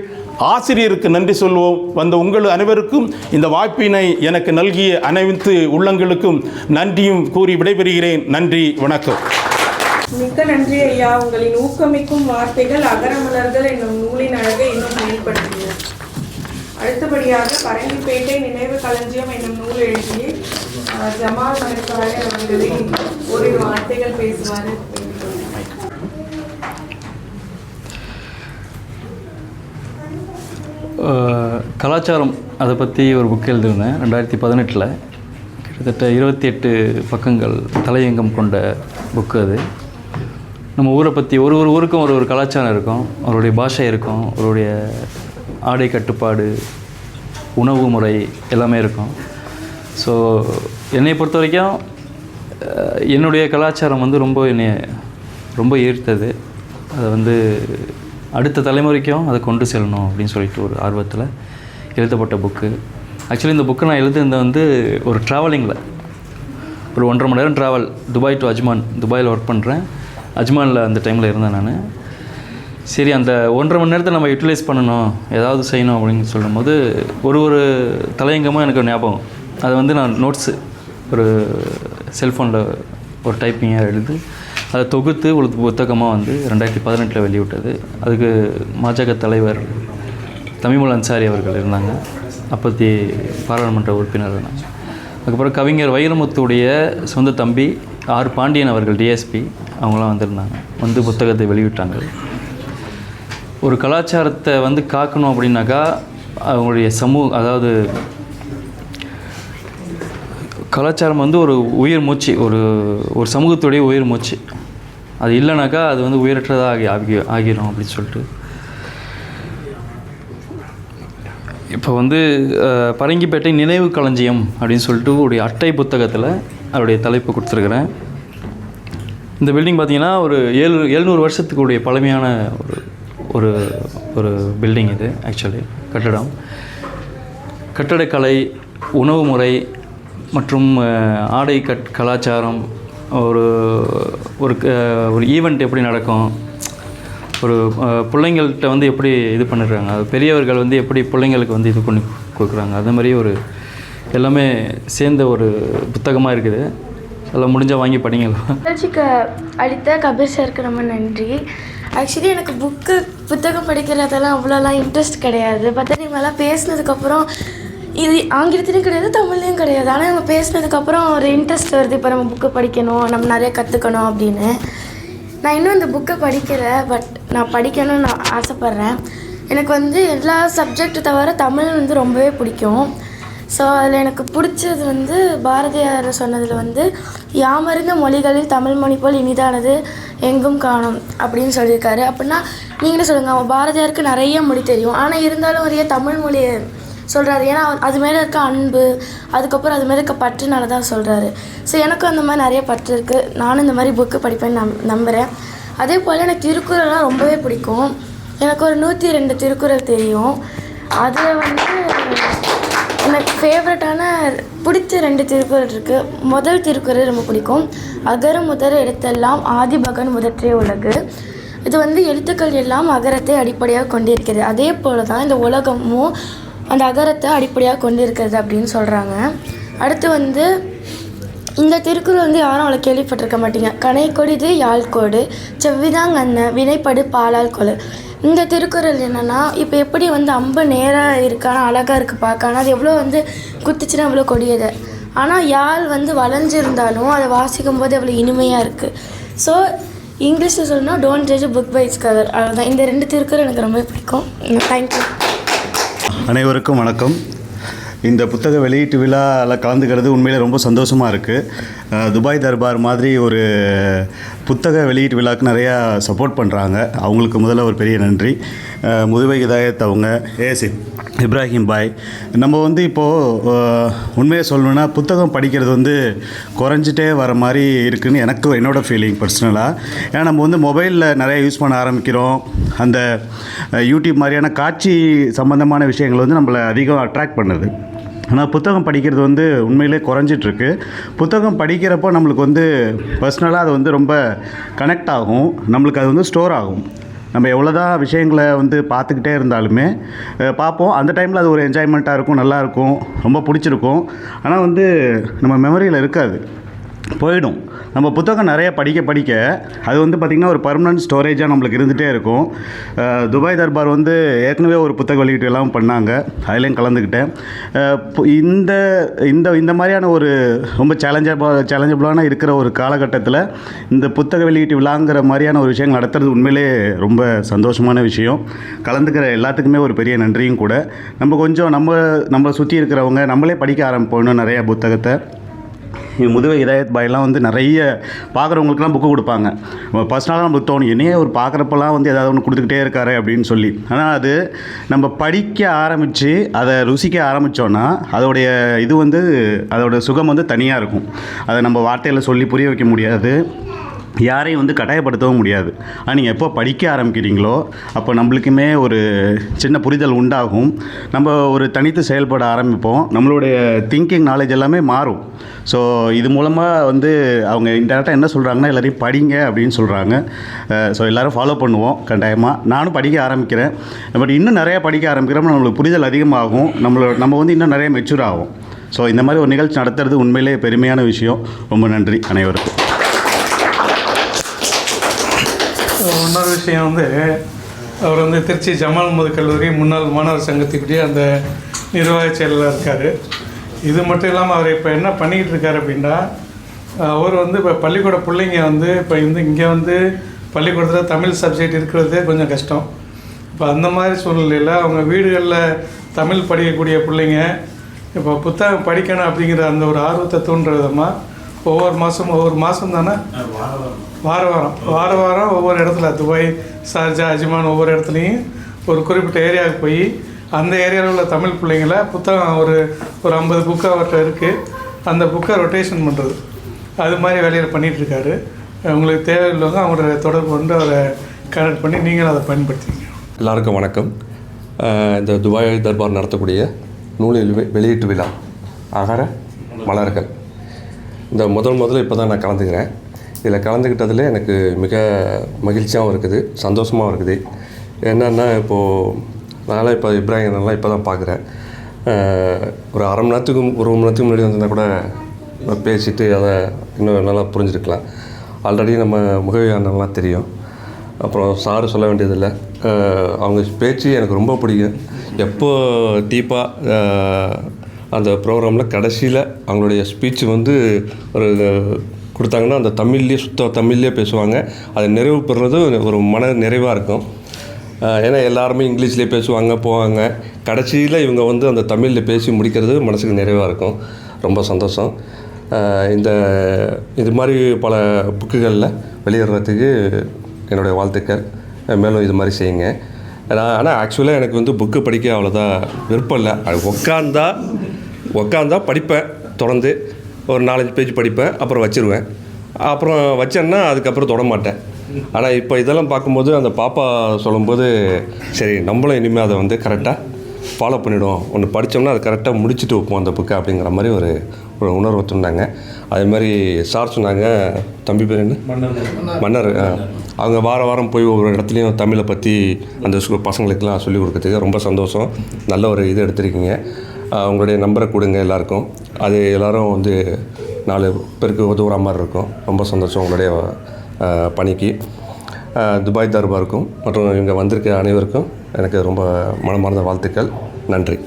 ஆசிரியருக்கு நன்றி சொல்வோம். வந்த உங்கள் அனைவருக்கும் இந்த வாய்ப்பினை எனக்கு நல்கிய அனைத்து உள்ளங்களுக்கும் நன்றியும் கூறி விடைபெறுகிறேன். நன்றி, வணக்கம். மிக்க நன்றி ஐயா. உங்களின் ஊக்கமிக்கும் வார்த்தைகள் அகரமலர்கள் என்னும் நூலின் அழகை இன்னும் மேம்படுத்தின. அடுத்தபடியாக பரங்கிப்பேட்டை நினைவு களஞ்சியம் என்னும் நூல் எழுதிய ஜமால் மணிப்பாளையர் அவர்களை ஒரு வார்த்தைகள் பேசுவார். கலாச்சாரம் அதை பற்றி ஒரு புக் எழுதியிருந்தேன் 2018. கிட்டத்தட்ட 28 பக்கங்கள் தலையங்கம் கொண்ட புக்கு அது. நம்ம ஊரை பற்றி ஒரு ஊருக்கும் ஒரு கலாச்சாரம் இருக்கும், அவருடைய பாஷை இருக்கும், அவருடைய ஆடை கட்டுப்பாடு, உணவு முறை எல்லாமே இருக்கும். ஸோ என்னை பொறுத்த வரைக்கும் என்னுடைய கலாச்சாரம் என்னை ரொம்ப ஈர்த்தது. அதை அடுத்த தலைமுறைக்கும் அதை கொண்டு செல்லணும் அப்படின்னு சொல்லிட்டு ஒரு ஆர்வத்தில் எழுதப்பட்ட புக்கு. ஆக்சுவலி இந்த புக்கை நான் எழுதுனது ஒரு ட்ராவலிங்கில் ஒரு 1.5 மணி நேரம் ட்ராவல், துபாய் டு அஜ்மான். துபாயில் ஒர்க் பண்ணுறேன், அஜ்மானில் அந்த டைமில் இருந்தேன் நான். சரி, அந்த 1.5 மணி நேரத்தை நம்ம யூட்டிலைஸ் பண்ணணும், ஏதாவது செய்யணும் அப்படின்னு சொல்லும்போது ஒரு தலையங்கமாக எனக்கு ஞாபகம். அதை நான் நோட்ஸு ஒரு செல்ஃபோனில் ஒரு டைப்பிங்காக எழுதி அதை தொகுத்து ஒரு புத்தகமாக 2018 வெளியிட்டது. அதுக்கு மாஜக தலைவர் தமிமுல் அன்சாரி அவர்கள் இருந்தாங்க, அப்போத்தி பாராளுமன்ற உறுப்பினர் இருந்தாங்க. அதுக்கப்புறம் கவிஞர் வைரமுத்துடைய சொந்த தம்பி ஆர் பாண்டியன் அவர்கள் டிஎஸ்பி அவங்களாம் வந்திருந்தாங்க, புத்தகத்தை வெளியிட்டாங்க. ஒரு கலாச்சாரத்தை காக்கணும் அப்படின்னாக்கா அவங்களுடைய அதாவது கலாச்சாரம் ஒரு உயிர் மூச்சு, ஒரு சமூகத்துடைய உயிர் மூச்சு. அது இல்லைனாக்கா அது உயிரற்றதாக ஆகிரும் அப்படின்னு சொல்லிட்டு. இப்போ பரங்கிப்பேட்டை நினைவு களஞ்சியம் அப்படின்னு சொல்லிட்டு ஒரு அட்டை புத்தகத்தில் அவருடைய தலைப்பு கொடுத்துருக்குறேன். இந்த பில்டிங் பார்த்திங்கன்னா ஒரு 700 வருஷத்துக்குடைய பழமையான ஒரு ஒரு பில்டிங் இது. ஆக்சுவலி கட்டடக்கலை, உணவு முறை மற்றும் ஆடை கலாச்சாரம், ஒரு ஒரு ஒரு ஈவெண்ட் எப்படி நடக்கும், ஒரு பிள்ளைங்கள்கிட்ட வந்து எப்படி இது பண்ணிடுறாங்க, அது பெரியவர்கள் வந்து எப்படி பிள்ளைங்களுக்கு வந்து இது பண்ணி கொடுக்குறாங்க, அது மாதிரி ஒரு எல்லாமே சேர்ந்த ஒரு புத்தகமாக இருக்குது. எல்லாம் முடிஞ்சால் வாங்கி படிங்களா. நிகழ்ச்சிக்கு அளித்த கபீர் சாருக்கு ரொம்ப நன்றி. ஆக்சுவலி எனக்கு புத்தகம் படிக்கிறதெல்லாம் அவ்வளோலாம் இன்ட்ரெஸ்ட் கிடையாது. பார்த்தா இவங்கெல்லாம் பேசினதுக்கப்புறம் இது ஆங்கிலத்துலேயும் கிடையாது, தமிழ்லேயும் கிடையாது. ஆனால் இவங்க பேசினதுக்கப்புறம் ஒரு இன்ட்ரெஸ்ட் வருது, இப்போ நம்ம புக்கு படிக்கணும், நம்ம நிறைய கற்றுக்கணும் அப்படின்னு. நான் இன்னும் இந்த புக்கை படிக்கலை, பட் நான் படிக்கணும்னு நான் ஆசைப்பட்றேன். எனக்கு வந்து எல்லா சப்ஜெக்ட் தவிர தமிழ் வந்து ரொம்பவே பிடிக்கும். ஸோ அதில் எனக்கு பிடிச்சது வந்து பாரதியார் சொன்னதில் வந்து யாமறிந்த மொழிகளில் தமிழ் மொழி போல் இனிதானது எங்கும் காணும் அப்படின்னு சொல்லியிருக்காரு. அப்படின்னா நீங்களே சொல்லுங்கள், அவன் பாரதியாருக்கு நிறைய மொழி தெரியும், ஆனால் இருந்தாலும் ஒரு தமிழ் மொழியை சொல்கிறாரு. ஏன்னா அது மேலே இருக்க அன்பு, அதுக்கப்புறம் அது மேலே இருக்க பற்றுனால தான் சொல்கிறாரு. ஸோ எனக்கும் அந்த மாதிரி நிறைய பற்று இருக்குது. நானும் இந்த மாதிரி புக்கு படிப்பேன்னு நம்புகிறேன். அதே போல் எனக்கு திருக்குறள்லாம் ரொம்பவே பிடிக்கும். எனக்கு ஒரு 102 திருக்குறள் தெரியும். அதில் வந்து எனக்கு ஃபேவரட்டான பிடிச்ச 2 திருக்குறள் இருக்குது. முதல் திருக்குறள் ரொம்ப பிடிக்கும். அகர முதல் எழுத்தெல்லாம் ஆதிபகன் முதற்றே உலகு. இது வந்து எழுத்துக்கள் எல்லாம் அகரத்தை அடிப்படையாக கொண்டிருக்கிறது. அதே போல் தான் இந்த உலகமும் அந்த அகரத்தை அடிப்படையாக கொண்டிருக்கிறது அப்படின்னு சொல்கிறாங்க. அடுத்து வந்து இந்த திருக்குறள் வந்து யாரும் அவ்வளோ கேள்விப்பட்டிருக்க மாட்டீங்க. கனை கொடிது யாழ்கோடு செவ்விதாங் அண்ண வினைப்படு பாலால் கொலை. இந்த திருக்குறள் என்னென்னா, இப்போ எப்படி வந்து அம்பு நேராக இருக்கானா அழகாக இருக்குது பார்க்க, அது எவ்வளோ வந்து குத்துச்சுன்னா அவ்வளோ கொடியது. ஆனால் யாழ் வந்து வளைஞ்சிருந்தாலும் அதை வாசிக்கும் போது அவ்வளோ இனிமையாக இருக்குது. ஸோ இங்கிலீஷில் சொல்லணும்னா don't judge book by its cover. அவ்வளோதான். இந்த 2 திருக்குறள் எனக்கு ரொம்ப பிடிக்கும். தேங்க்யூ. அனைவருக்கும் வணக்கம். இந்த புத்தக வெளியீட்டு விழாவில் கலந்துக்கிறது உண்மையிலே ரொம்ப சந்தோஷமாக இருக்குது. துபாய் தர்பார் மாதிரி ஒரு புத்தக வெளியீட்டு விழாவுக்கு நிறையா சப்போர்ட் பண்ணுறாங்க. அவங்களுக்கு முதல்ல ஒரு பெரிய நன்றி. முதுவை ஹிதாயத் அவங்க, ஏசி இப்ராஹிம் பாய். நம்ம வந்து இப்போது உண்மையை சொல்லணுன்னா புத்தகம் படிக்கிறது வந்து குறைஞ்சிட்டே வர மாதிரி இருக்குதுன்னு என்னோடய ஃபீலிங் பர்சனலாக. ஏன்னா நம்ம வந்து மொபைலில் நிறைய யூஸ் பண்ண ஆரம்பிக்கிறோம். அந்த யூடியூப் மாதிரியான காட்சி சம்மந்தமான விஷயங்கள் வந்து நம்மளை அதிகம் அட்ராக்ட் பண்ணுது. ஆனால் புத்தகம் படிக்கிறது வந்து உண்மையிலே குறைஞ்சிட்ருக்கு. புத்தகம் படிக்கிறப்போ நம்மளுக்கு வந்து பர்சனலாக அது வந்து ரொம்ப கனெக்ட் ஆகும், நம்மளுக்கு அது வந்து ஸ்டோர் ஆகும். நம்ம எவ்வளோ தான் விஷயங்களை வந்து பார்த்துக்கிட்டே இருந்தாலுமே பார்ப்போம், அந்த டைமில் அது ஒரு என்ஜாய்மெண்ட்டாக இருக்கும், நல்லாயிருக்கும், ரொம்ப பிடிச்சிருக்கும். ஆனால் வந்து நம்ம மெமரியில் இருக்காது, போயிடும். நம்ம புத்தகம் நிறைய படிக்க அது வந்து பார்த்திங்கன்னா ஒரு பர்மனன்ட் ஸ்டோரேஜாக நம்மளுக்கு இருந்துகிட்டே இருக்கும். துபாய் தர்பார் வந்து ஏற்கனவே ஒரு புத்தக வெளியீட்டு எல்லாம் பண்ணாங்க, அதுலேயும் கலந்துக்கிட்டேன். இந்த இந்த இந்த மாதிரியான ஒரு ரொம்ப சேலஞ்சபிளான இருக்கிற ஒரு காலகட்டத்தில் இந்த புத்தக வெளியீட்டு விழாங்கிற மாதிரியான ஒரு விஷயம் நடத்துறது உண்மையிலே ரொம்ப சந்தோஷமான விஷயம். கலந்துக்கிற எல்லாத்துக்குமே ஒரு பெரிய நன்றியும் கூட. நம்ம கொஞ்சம் நம்ம சுற்றி இருக்கிறவங்க நம்மளே படிக்க ஆரம்பிப்போம் நிறையா புத்தகத்தை. முதுவை ஹிதாயத் பாய்லாம் வந்து நிறைய பார்க்குறவங்களுக்குலாம் புக்கு கொடுப்பாங்க. பர்சனலாக நம்மளுக்கு தோணும், என்னையே ஒரு பார்க்குறப்பெல்லாம் வந்து ஏதாவது ஒன்று கொடுத்துக்கிட்டே இருக்காரு அப்படின்னு சொல்லி. ஆனால் அது நம்ம படிக்க ஆரம்பித்து அதை ருசிக்க ஆரம்பித்தோன்னா அதோடைய இது வந்து அதோட சுகம் வந்து தனியாக இருக்கும். அதை நம்ம வார்த்தையில் சொல்லி புரிய வைக்க முடியாது, யாரையும் வந்து கட்டாயப்படுத்தவும் முடியாது. ஆனால் நீங்கள் எப்போ படிக்க ஆரம்பிக்கிறீங்களோ அப்போ நம்மளுக்குமே ஒரு சின்ன புரிதல் உண்டாகும். நம்ம ஒரு தனித்து செயல்பட ஆரம்பிப்போம், நம்மளுடைய திங்கிங் நாலேஜ் எல்லாமே மாறும். ஸோ இது மூலமாக வந்து அவங்க இன்டெரக்டாக என்ன சொல்கிறாங்கன்னா எல்லோரையும் படிங்க அப்படின்னு சொல்கிறாங்க. ஸோ எல்லோரும் ஃபாலோ பண்ணுவோம் கட்டாயமாக. நானும் படிக்க ஆரம்பிக்கிறேன். பட் இன்னும் நிறையா படிக்க ஆரம்பிக்கிறப்ப நம்மளுக்கு புரிதல் அதிகமாகும், நம்ம வந்து இன்னும் நிறைய மெச்சூர் ஆகும். ஸோ இந்த மாதிரி ஒரு நிகழ்ச்சி நடத்துறது உண்மையிலே பெருமையான விஷயம். ரொம்ப நன்றி அனைவருக்கும். இன்னொரு விஷயம் வந்து அவர் வந்து திருச்சி ஜமால் முது கல்லூரி முன்னாள் மாணவர் சங்கத்துக்கிட்டே அந்த நிர்வாக செயலாளர் இருக்கார். இது மட்டும் இல்லாமல் அவர் இப்போ என்ன பண்ணிக்கிட்டு இருக்கார் அப்படின்னா, அவர் வந்து இப்போ பள்ளிக்கூட பிள்ளைங்க வந்து இப்போ இங்கே வந்து பள்ளிக்கூடத்தில் தமிழ் சப்ஜெக்ட் இருக்கிறதே கொஞ்சம் கஷ்டம். இப்போ அந்த மாதிரி சூழ்நிலையில் அவங்க வீடுகளில் தமிழ் படிக்கக்கூடிய பிள்ளைங்க இப்போ புத்தகம் படிக்கணும் அப்படிங்கிற அந்த ஒரு ஆர்வத்தை தூண்டுற விதமாக ஒவ்வொரு மாதம் தானே வாரம் ஒவ்வொரு இடத்துல துபாய், ஷார்ஜா, அஜ்மான் ஒவ்வொரு இடத்துலையும் ஒரு குறிப்பிட்ட ஏரியாவுக்கு போய் அந்த ஏரியாவில் உள்ள தமிழ் பிள்ளைங்களை புத்தகம் ஒரு 50 புக்கு அவர்கிட்ட இருக்குது, அந்த புக்கை ரொட்டேஷன் பண்ணுறது, அது மாதிரி வேலையில் பண்ணிகிட்ருக்காரு. உங்களுக்கு தேவையில்லவங்க அவங்களோட தொடர்பு கொண்டு அவரை கனெக்ட் பண்ணி நீங்களும் அதை பயன்படுத்திங்க. எல்லாருக்கும் வணக்கம். இந்த துபாய் தர்பார் நடத்தக்கூடிய நூலில் வெளியீட்டு விழா அகர மலர்கள் இந்த முதல்ல இப்போ தான் நான் கலந்துக்கிறேன். இதில் கலந்துக்கிட்டதில் எனக்கு மிக மகிழ்ச்சியாகவும் இருக்குது, சந்தோஷமாகவும் இருக்குது. என்னென்னா இப்போது நான்லாம் இப்போ இப்ராஹிம் இப்போ தான் பார்க்குறேன். ஒரு அரை மணி நேரத்துக்கு முன்னாடி வந்திருந்தால் கூட பேசிட்டு அதை இன்னும் நல்லா புரிஞ்சுருக்கலாம். ஆல்ரெடி நம்ம முகவியானலாம் தெரியும். அப்புறம் சாரு சொல்ல வேண்டியதில்லை. அவங்க பேச்சு எனக்கு ரொம்ப பிடிக்கும். எப்போ டீப்பாக அந்த ப்ரோக்ராமில் கடைசியில் அவங்களுடைய ஸ்பீச் வந்து ஒரு கொடுத்தாங்கன்னா அந்த தமிழ்லேயே பேசுவாங்க. அது நிறைவு பெறுறது ஒரு மன நிறைவாக இருக்கும். ஏன்னா எல்லாருமே இங்கிலீஷ்லேயே பேசுவாங்க போவாங்க. கடைசியில் இவங்க வந்து அந்த தமிழில் பேசி முடிக்கிறது மனசுக்கு நிறைவாக இருக்கும். ரொம்ப சந்தோஷம். இது மாதிரி பல புக்குகளில் வெளியிடுறதுக்கு என்னுடைய வாழ்த்துக்கள். மேலும் இது மாதிரி செய்யுங்க. ஆனால் ஆக்சுவலாக எனக்கு வந்து புக்கு படிக்க அவ்வளோதான் விருப்பம் இல்லை. அது உக்காந்தா படிப்பேன். தொடர்ந்து ஒரு 4-5 பேஜ் படிப்பேன், அப்புறம் வச்சுருவேன். அப்புறம் வச்சேன்னா அதுக்கப்புறம் தொட மாட்டேன். ஆனால் இப்போ இதெல்லாம் பார்க்கும்போது அந்த பாப்பா சொல்லும்போது சரி நம்மளும் இனிமேல் அதை வந்து கரெக்டாக ஃபாலோ பண்ணிவிடுவோம். ஒன்று படித்தோம்னா அதை கரெக்டாக முடிச்சுட்டு வைப்போம் அந்த புக்கை அப்படிங்கிற மாதிரி ஒரு உணர்வு தந்தாங்க. அதே மாதிரி சார் சொன்னாங்க, தம்பி பேர் என்ன, மன்னர். அவங்க வாரம் போய் ஒவ்வொரு இடத்துலையும் தமிழை பற்றி அந்த பசங்களுக்கெல்லாம் சொல்லிக் கொடுக்கறதுக்கு ரொம்ப சந்தோஷம். நல்ல ஒரு இது எடுத்திருக்கீங்க. உங்களுடைய நம்பரை கொடுங்க எல்லாருக்கும். அது எல்லோரும் வந்து 4 பேருக்கு உதவுற மாதிரி இருக்கும். ரொம்ப சந்தோஷம் உங்களுடைய பணிக்கு. துபாய் தர்பாருக்கும் மற்றும் இங்கே வந்திருக்க அனைவருக்கும் எனக்கு ரொம்ப மனமார்ந்த வாழ்த்துக்கள். நன்றி.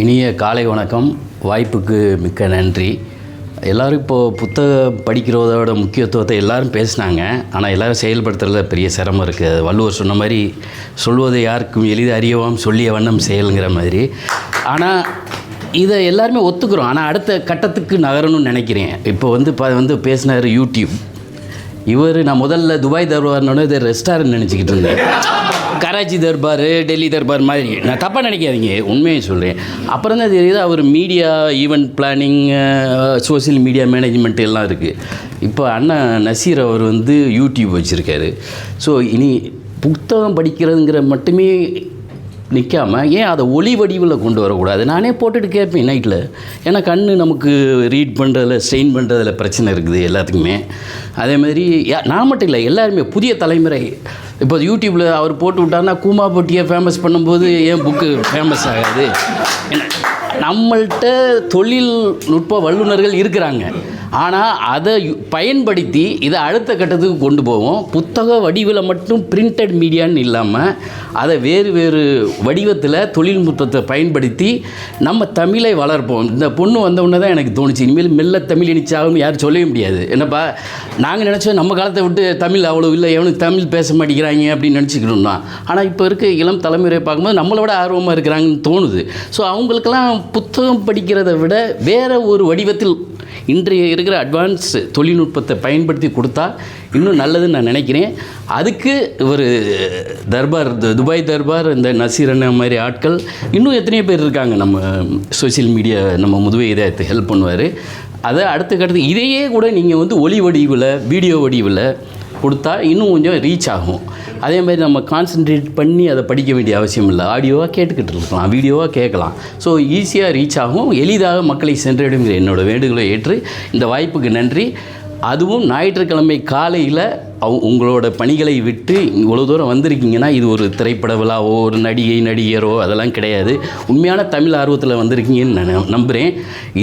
இனிய காலை வணக்கம். வாய்ப்புக்கு மிக்க நன்றி. எல்லோரும் இப்போது புத்தகம் படிக்கிறதோட முக்கியத்துவத்தை எல்லோரும் பேசினாங்க. ஆனால் எல்லோரும் செயல்படுத்துறதுல பெரிய சிரமம் இருக்குது. வள்ளுவர் சொன்ன மாதிரி சொல்வது யாருக்கும் எளிது அறியவாம் சொல்லிய வண்ணம் செயலுங்கிற மாதிரி. ஆனால் இதை எல்லாருமே ஒத்துக்கிறோம். ஆனால் அடுத்த கட்டத்துக்கு நகரணும்னு நினைக்கிறேன். இப்போ வந்து பேசினார் யூடியூப். நான் முதல்ல துபாய் தர்பார்னோட இது ரெஸ்டாரண்ட் நினச்சிக்கிட்டு இருந்தேன். கராச்சி தர்பார், டெல்லி தர்பார் மாதிரி. நான் தப்பாக நினைக்காதீங்க, உண்மையை சொல்கிறேன். அப்புறம் தான் தெரியுது அவர் media, event planning, social media management எல்லாம் இருக்குது. இப்போ அண்ணன் நசீர் அவர் வந்து யூடியூப் வச்சுருக்காரு. ஸோ இனி புத்தகம் படிக்கிறதுங்கிற மட்டுமே நிற்காமல் ஏன் அதை ஒளி வடிவில் கொண்டு வரக்கூடாது? நானே போட்டுட்டு கேட்பேன் நைட்டில். ஏன்னா நமக்கு ரீட் பண்ணுறதில், ஸ்ட்ரெயின் பண்ணுறதில் பிரச்சனை இருக்குது எல்லாத்துக்குமே. அதேமாதிரி நான் மட்டும் இல்லை, எல்லாருமே புதிய தலைமுறை. இப்போ யூடியூப்பில் அவர் போட்டு விட்டார்னா கூமா போட்டியை ஃபேமஸ் பண்ணும்போது ஏன் புக்கு ஃபேமஸ் ஆகாது? நம்மள்கிட்ட தொழில்நுட்ப வல்லுநர்கள் இருக்கிறாங்க. ஆனால் அதை பயன்படுத்தி இதை அடுத்த கட்டத்துக்கு கொண்டு போவோம். புத்தக வடிவில் மட்டும் பிரிண்டட் மீடியான்னு இல்லாமல் அதை வேறு வடிவத்தில் தொழில்நுட்பத்தை பயன்படுத்தி நம்ம தமிழை வளர்ப்போம். இந்த பொண்ணு வந்தவுடனே தான் எனக்கு தோணுச்சு, இனிமேல் மெல்ல தமிழ் இனிச்சாகும் யாரும் சொல்லவே முடியாது. என்னப்பா நாங்கள் நினச்சோம் நம்ம காலத்தை விட்டு தமிழ் அவ்வளோ இல்லை, எவனுக்கு தமிழ் பேச மாட்டேங்கிறாங்க அப்படின்னு நினச்சிக்கணும் தான். ஆனால் இப்போ இருக்க இளம் தலைமுறையை பார்க்கும்போது நம்மளை விட ஆர்வமாக இருக்கிறாங்கன்னு தோணுது. ஸோ அவங்களுக்கெல்லாம் புத்தகம் படிக்கிறத விட வேறு ஒரு வடிவத்தில் இன்றைய இருக்கிற அட்வான்ஸ் தொழில்நுட்பத்தை பயன்படுத்தி கொடுத்தா இன்னும் நல்லதுன்னு நான் நினைக்கிறேன். அதுக்கு ஒரு தர்பார், துபாய் தர்பார், இந்த நசீரன் மாதிரி ஆட்கள் இன்னும் எத்தனையோ பேர் இருக்காங்க. நம்ம சோசியல் மீடியா நம்ம முதுவை இதை ஹெல்ப் பண்ணுவார். அதை அடுத்த கட்டத்துக்கு இதையே கூட நீங்கள் வந்து ஒளி வடிவில், வீடியோ வடிவில் கொடுத்தா இன்னும் கொஞ்சம் ரீச் ஆகும். அதே மாதிரி நம்ம கான்சன்ட்ரேட் பண்ணி அதை படிக்க வேண்டிய அவசியம் இல்லை. ஆடியோவாக கேட்டுக்கிட்டு இருக்கலாம், வீடியோவாக கேட்கலாம். ஸோ ஈஸியாக ரீச் ஆகும், எளிதாக மக்களை சென்றடைங்கிற என்னோடய வேண்டுகோளை ஏற்று இந்த வாய்ப்புக்கு நன்றி. அதுவும் ஞாயிற்றுக்கிழமை காலையில் உங்களோட பணிகளை விட்டு இவ்வளோ தூரம் வந்திருக்கீங்கன்னா இது ஒரு திரைப்பட விழாவோ ஒரு நடிகரோ அதெல்லாம் கிடையாது. உண்மையான தமிழ் ஆர்வத்தில் வந்திருக்கீங்கன்னு நான் நம்புகிறேன்.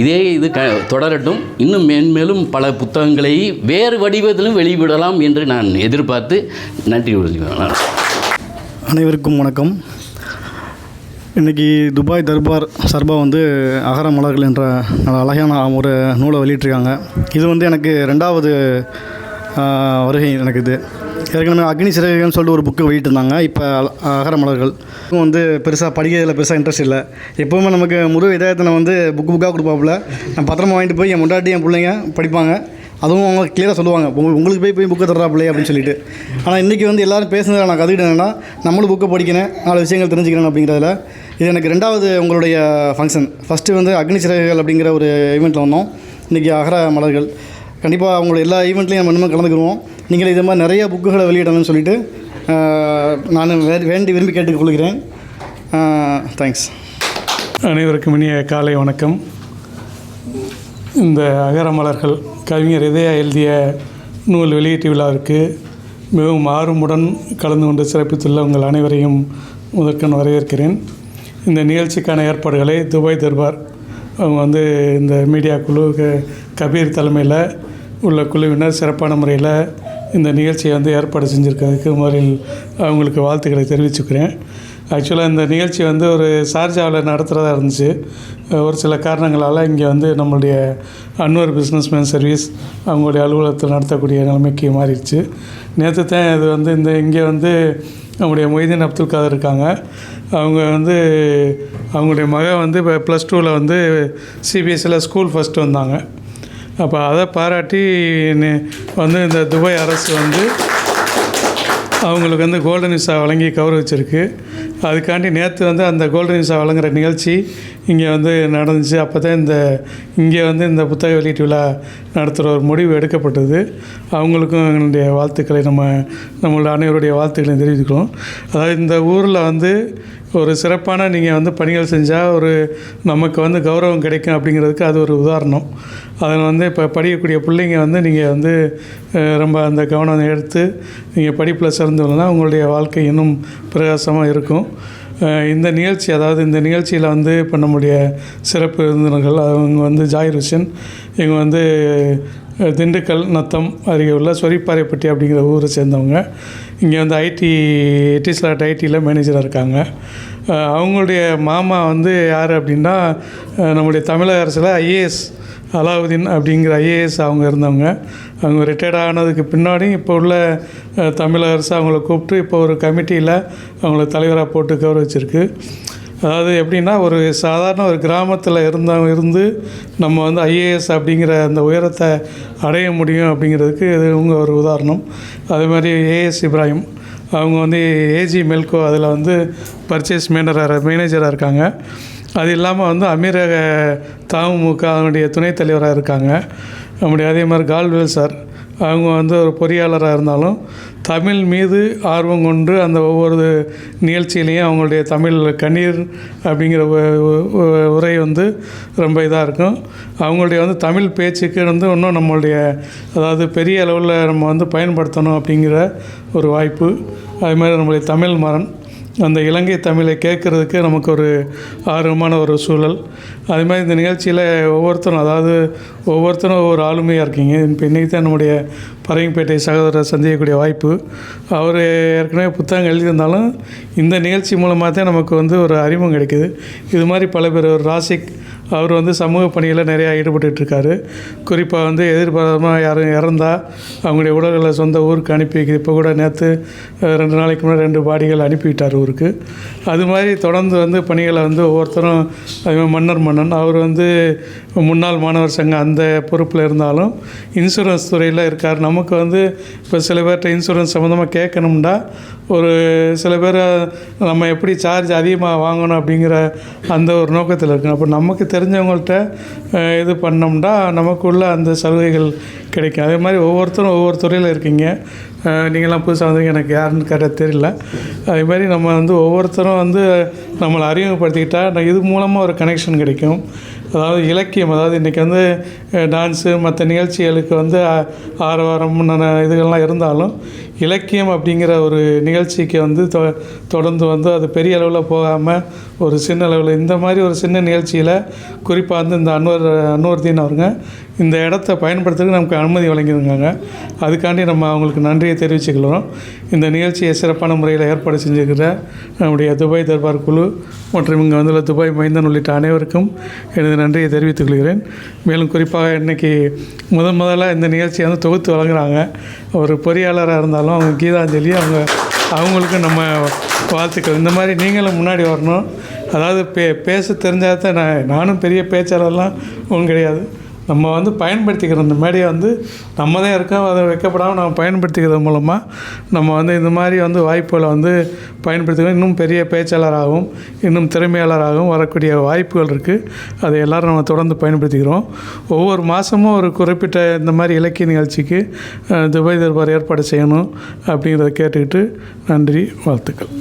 இது தொடரட்டும். இன்னும் மேன்மேலும் பல புத்தகங்களை வேறு வடிவத்திலும் வெளியிடலாம் என்று நான் எதிர்பார்த்து நன்றி கூறுகிறேன். அனைவருக்கும் வணக்கம். இன்றைக்கி துபாய் தர்பார் சார்பாக வந்து அகர மலர்கள் என்ற அழகான ஒரு நூலை வெளியிட்டிருக்காங்க. இது வந்து எனக்கு 2வது வருகை. எனக்கு இது ஏற்கனவே அக்னி சிறகுன்னு சொல்லிட்டு ஒரு புக்கு வெளியிட்டிருந்தாங்க. இப்போ அகர மலர்கள் வந்து பெருசாக படிக்கிறதில் பெருசாக இன்ட்ரெஸ்ட் இல்லை. எப்போவுமே நமக்கு முழு இதயத்தை வந்து புக்காக கொடுப்பாப்புல. நான் பத்திரமா வாங்கிட்டு போய் என் முன்னாடி என் பிள்ளைங்க படிப்பாங்க. அதுவும் அவங்க கிளியராக சொல்லுவாங்க, உங்களுக்கு போய் புக்கை தர்றாப்பிள்ளையே அப்படின்னு சொல்லிட்டு. ஆனால் இன்றைக்கி வந்து எல்லோரும் பேசுனதில் நான் கற்றுக்கிட்டேன்னா நம்மளும் புக்கை படிக்கிறேன், 4 விஷயங்கள் தெரிஞ்சுக்கிறேன் அப்படிங்கிறதுல இது எனக்கு 2வது உங்களுடைய ஃபங்க்ஷன். ஃபஸ்ட்டு வந்து அக்னி சிறகுகள் அப்படிங்கிற ஒரு ஈவெண்ட்டில் வந்தோம். இன்றைக்கி அகர மலர்கள். கண்டிப்பாக அவங்களோட எல்லா ஈவெண்ட்லையும் நம்ம இன்னும் கலந்துக்குருவோம். நீங்கள் இது மாதிரி நிறைய புக்குகளை வெளியிடணும்னு சொல்லிட்டு நான் வேண்டி விரும்பி கேட்டுக்கொள்கிறேன். தேங்க்ஸ். அனைவருக்கும் இனிய காலை வணக்கம். இந்த அகரமலர்கள் கவிஞர் இதயா எழுதிய நூல் வெளியீட்டு விழாவிற்கு மிகவும் ஆர்வமுடன் கலந்து கொண்டு சிறப்பித்துள்ள உங்கள் அனைவரையும் முதற்கண் வரவேற்கிறேன். இந்த நிகழ்ச்சிக்கான ஏற்பாடுகளை துபாய் தர்பார் அவங்க இந்த மீடியா குழு கபீர் தலைமையில் உள்ள குழுவினர் சிறப்பான முறையில் இந்த நிகழ்ச்சியை ஏற்பாடு செஞ்சுருக்கிறதுக்கு முதலில் அவங்களுக்கு வாழ்த்துக்களை தெரிவிச்சுக்கிறேன். ஆக்சுவலாக இந்த நிகழ்ச்சி ஒரு ஷார்ஜாவில் நடத்துகிறதா இருந்துச்சு. ஒரு சில காரணங்களால் இங்கே நம்மளுடைய அன்வர் பிஸ்னஸ்மேன் சர்வீஸ் அவங்களுடைய அலுவலகத்தில் நடத்தக்கூடிய நிலைமைக்கு மாறிடுச்சு. நேற்று தான் இது இங்கே நம்முடைய மொய்தீன் அப்துல் காதர் இருக்காங்க. அவங்க அவங்களுடைய மகன் இப்போ +2ல் சிபிஎஸ்சியில் ஸ்கூல் ஃபஸ்ட்டு வந்தாங்க. அப்போ அதை பாராட்டி இந்த துபாய் அரசு அவங்களுக்கு கோல்டன் விசா வழங்கி கௌரவிச்சிருக்கு. அதுக்காண்டி நேற்று அந்த கோல்டன் விசா வழங்குகிற நிகழ்ச்சி இங்கே நடந்துச்சு. அப்போ தான் இங்கே இந்த புத்தக வெளியீட்டு விழா நடத்துகிற ஒரு முடிவு எடுக்கப்பட்டது. அவங்களுக்கும் எங்களுடைய வாழ்த்துக்களை நம்மளோட அனைவருடைய வாழ்த்துக்களை தெரிவித்துக்கிறோம். அதாவது இந்த ஊரில் ஒரு சிறப்பான நீங்கள் பணிகள் செஞ்சால் நமக்கு கௌரவம் கிடைக்கும் அப்படிங்கிறதுக்கு அது ஒரு உதாரணம். அதில் இப்போ படிக்கக்கூடிய பிள்ளைங்க நீங்கள் ரொம்ப அந்த கவனம் எடுத்து நீங்கள் படிப்பில் சிறந்து வரலாம், உங்களுடைய வாழ்க்கை இன்னும் பிரகாசமாக இருக்கும். இந்த நிகழ்ச்சி இந்த நிகழ்ச்சியில் இப்போ நம்முடைய சிறப்பு விருந்தினர்கள் அவங்க ஜாகிர் ஹுசேன், இவங்க திண்டுக்கல் நத்தம் அருகே உள்ள சொரிப்பாறைப்பட்டி அப்படிங்கிற ஊரை சேர்ந்தவங்க. இங்கே எட்டிஸ்லாட் ஐடியில் மேனேஜராக இருக்காங்க. அவங்களுடைய மாமா யார் அப்படின்னா நம்முடைய தமிழக அரசில் ஐஏஎஸ் அலாவுதீன் அப்படிங்கிற ஐஏஎஸ் அவங்க இருந்தவங்க. அவங்க ரிட்டையர்ட் ஆனதுக்கு பின்னாடி இப்போ உள்ள தமிழக அரசு அவங்கள கூப்பிட்டு இப்போ ஒரு கமிட்டியில் அவங்கள தலைவராக போட்டு கௌரவிச்சிருக்கு. அதாவது எப்படின்னா ஒரு சாதாரண ஒரு கிராமத்தில் இருந்து நம்ம ஐஏஎஸ் அப்படிங்கிற அந்த உயரத்தை அடைய முடியும் அப்படிங்கிறதுக்கு இது இவங்க ஒரு உதாரணம். அதே மாதிரி ஏஎஸ் இப்ராஹிம் அவங்க ஏஜி மெல்கோ அதில் பர்ச்சேஸ் மேனேஜராக இருக்காங்க. அது இல்லாமல் அமீரக தமுமுக அதனுடைய துணைத் தலைவராக இருக்காங்க. நம்முடைய அதே மாதிரி கால்வேல் சார் அவங்க ஒரு பொறியாளராக இருந்தாலும் தமிழ் மீது ஆர்வம் கொண்டு அந்த ஒவ்வொரு நிகழ்ச்சியிலையும் அவங்களுடைய தமிழ் கண்ணீர் அப்படிங்கிற உரை ரொம்ப இதாக இருக்கும். அவங்களுடைய தமிழ் பேச்சுக்கு இன்னும் நம்மளுடைய அதாவது பெரிய அளவில் நம்ம பயன்படுத்தணும் அப்படிங்கிற ஒரு வாய்ப்பு. அது மாதிரி நம்மளுடைய தமிழ் மரன் அந்த இலங்கை தமிழை கேட்குறதுக்கு நமக்கு ஒரு ஆர்வமான ஒரு சூழல். அது மாதிரி இந்த நிகழ்ச்சியில் ஒவ்வொருத்தரும் ஒவ்வொரு ஆளுமையாக இருக்கீங்க. இப்போ இன்றைக்கி தான் நம்முடைய பரங்கிப்பேட்டை சகோதரரை சந்திக்கக்கூடிய வாய்ப்பு. அவர் ஏற்கனவே புத்தகம் எழுதியிருந்தாலும் இந்த நிகழ்ச்சி மூலமாக தான் நமக்கு ஒரு அறிமுகம் கிடைக்குது. இது மாதிரி பல பேர் ராசிக் அவர் சமூக பணியில் நிறையா ஈடுபட்டுருக்காரு. குறிப்பாக எதிர்பாராமல் யாரும் இறந்தால் அவங்களுடைய உடல்களை சொந்த ஊருக்கு அனுப்பி வைக்கிது. இப்போ கூட நேற்று 2 நாளைக்கு முன்னாடி 2 பாடிகள் அனுப்பிவிட்டார் ஊருக்கு. அது மாதிரி தொடர்ந்து பணிகளை ஒவ்வொருத்தரும் மன்னன் அவர் முன்னாள் மாணவர் சங்கம் அந்த பொறுப்பில் இருந்தாலும் இன்சூரன்ஸ் துறையில் இருக்கார். நமக்கு இப்போ சில பேர்கிட்ட இன்சூரன்ஸ் சம்மந்தமாக கேட்கணும்னா ஒரு சில பேர் நம்ம எப்படி சார்ஜ் அதிகமாக வாங்கணும் அப்படிங்கிற அந்த ஒரு நோக்கத்தில் இருக்கணும். அப்போ நமக்கு தெரிஞ்சவங்கள்ட்ட இது பண்ணோம்னா நமக்குள்ள அந்த சலுகைகள் கிடைக்கும். அதே மாதிரி ஒவ்வொருத்தரும் ஒவ்வொரு துறையில் இருக்கீங்க. நீங்களாம் புதுசாக வந்தீங்க, எனக்கு யாருன்னு கேட்டால் தெரியல. அதே மாதிரி நம்ம ஒவ்வொருத்தரும் நம்மளை அறிமுகப்படுத்திக்கிட்டால் இது மூலமாக ஒரு கனெக்ஷன் கிடைக்கும். அதாவது இலக்கியம், அதாவது இன்றைக்கி டான்ஸு மற்ற நிகழ்ச்சிகளுக்கு ஆரவாரம் இதுகள்லாம் இருந்தாலும் இலக்கியம் அப்படிங்கிற ஒரு நிகழ்ச்சிக்கு தொடர்ந்து அது பெரிய அளவில் போகாமல் ஒரு சின்ன அளவில் இந்த மாதிரி ஒரு சின்ன நிகழ்ச்சியில் குறிப்பாக இந்த அன்வர்தீன் அவருங்க இந்த இடத்த பயன்படுத்துறதுக்கு நமக்கு அனுமதி வழங்கியிருக்காங்க. அதுக்காண்டி நம்ம அவங்களுக்கு நன்றியை தெரிவிச்சுக்கிறோம். இந்த நிகழ்ச்சியை சிறப்பான முறையில் ஏற்பாடு செஞ்சுருக்கிற நம்முடைய துபாய் தர்பார் குழு மற்றும் இங்கே வந்துள்ள துபாய் மைந்தன் உள்ளிட்ட அனைவருக்கும் எனது நன்றியை தெரிவித்துக் கொள்கிறேன். மேலும் குறிப்பாக இன்றைக்கி முதலாக இந்த நிகழ்ச்சியை தொகுத்து வழங்குகிறாங்க. ஒரு பொறியாளராக இருந்தாலும் அவங்க கீதாஞ்சலி அவங்களுக்கு நம்ம வாழ்த்துக்கள். இந்த மாதிரி நீங்களும் முன்னாடி வரணும். அதாவது பேச தெரிஞ்சால் தான் நானும் பெரிய பேச்சாளர்லாம் ஒன்றும் கிடையாது. நம்ம பயன்படுத்திக்கிறோம் இந்த மேடையை நம்ம தான் இருக்கோம். அதை வைக்கப்படாமல் நம்ம பயன்படுத்திக்கிறது மூலமாக நம்ம இந்த மாதிரி வாய்ப்புகளை பயன்படுத்திக்கிறோம். இன்னும் பெரிய பேச்சாளராகவும் இன்னும் திறமையாளராகவும் வரக்கூடிய வாய்ப்புகள் இருக்குது. அதை எல்லோரும் நம்ம தொடர்ந்து பயன்படுத்திக்கிறோம். ஒவ்வொரு மாதமும் ஒரு குறிப்பிட்ட இந்த மாதிரி இலக்கிய நிகழ்ச்சிக்கு துபாய் தர்பார் ஏற்பாடு செய்யணும் அப்படிங்கிறத கேட்டுக்கிட்டு நன்றி, வாழ்த்துக்கள்.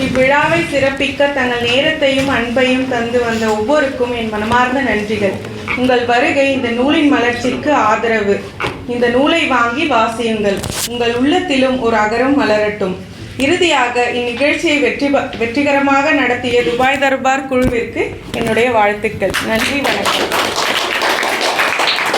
இவ்விழாவை சிறப்பிக்க தங்கள் நேரத்தையும் அன்பையும் தந்து வந்த ஒவ்வொருக்கும் என் மனமார்ந்த நன்றிகள். உங்கள் வருகை இந்த நூலின் மலர்ச்சிக்கு ஆதரவு. இந்த நூலை வாங்கி வாசியுங்கள். உங்கள் உள்ளத்திலும் ஒரு அகரம் மலரட்டும். இறுதியாக இந்நிகழ்ச்சியை வெற்றிகரமாக நடத்திய துபாய் தர்பார் குழுவிற்கு என்னுடைய வாழ்த்துக்கள். நன்றி, வணக்கம்.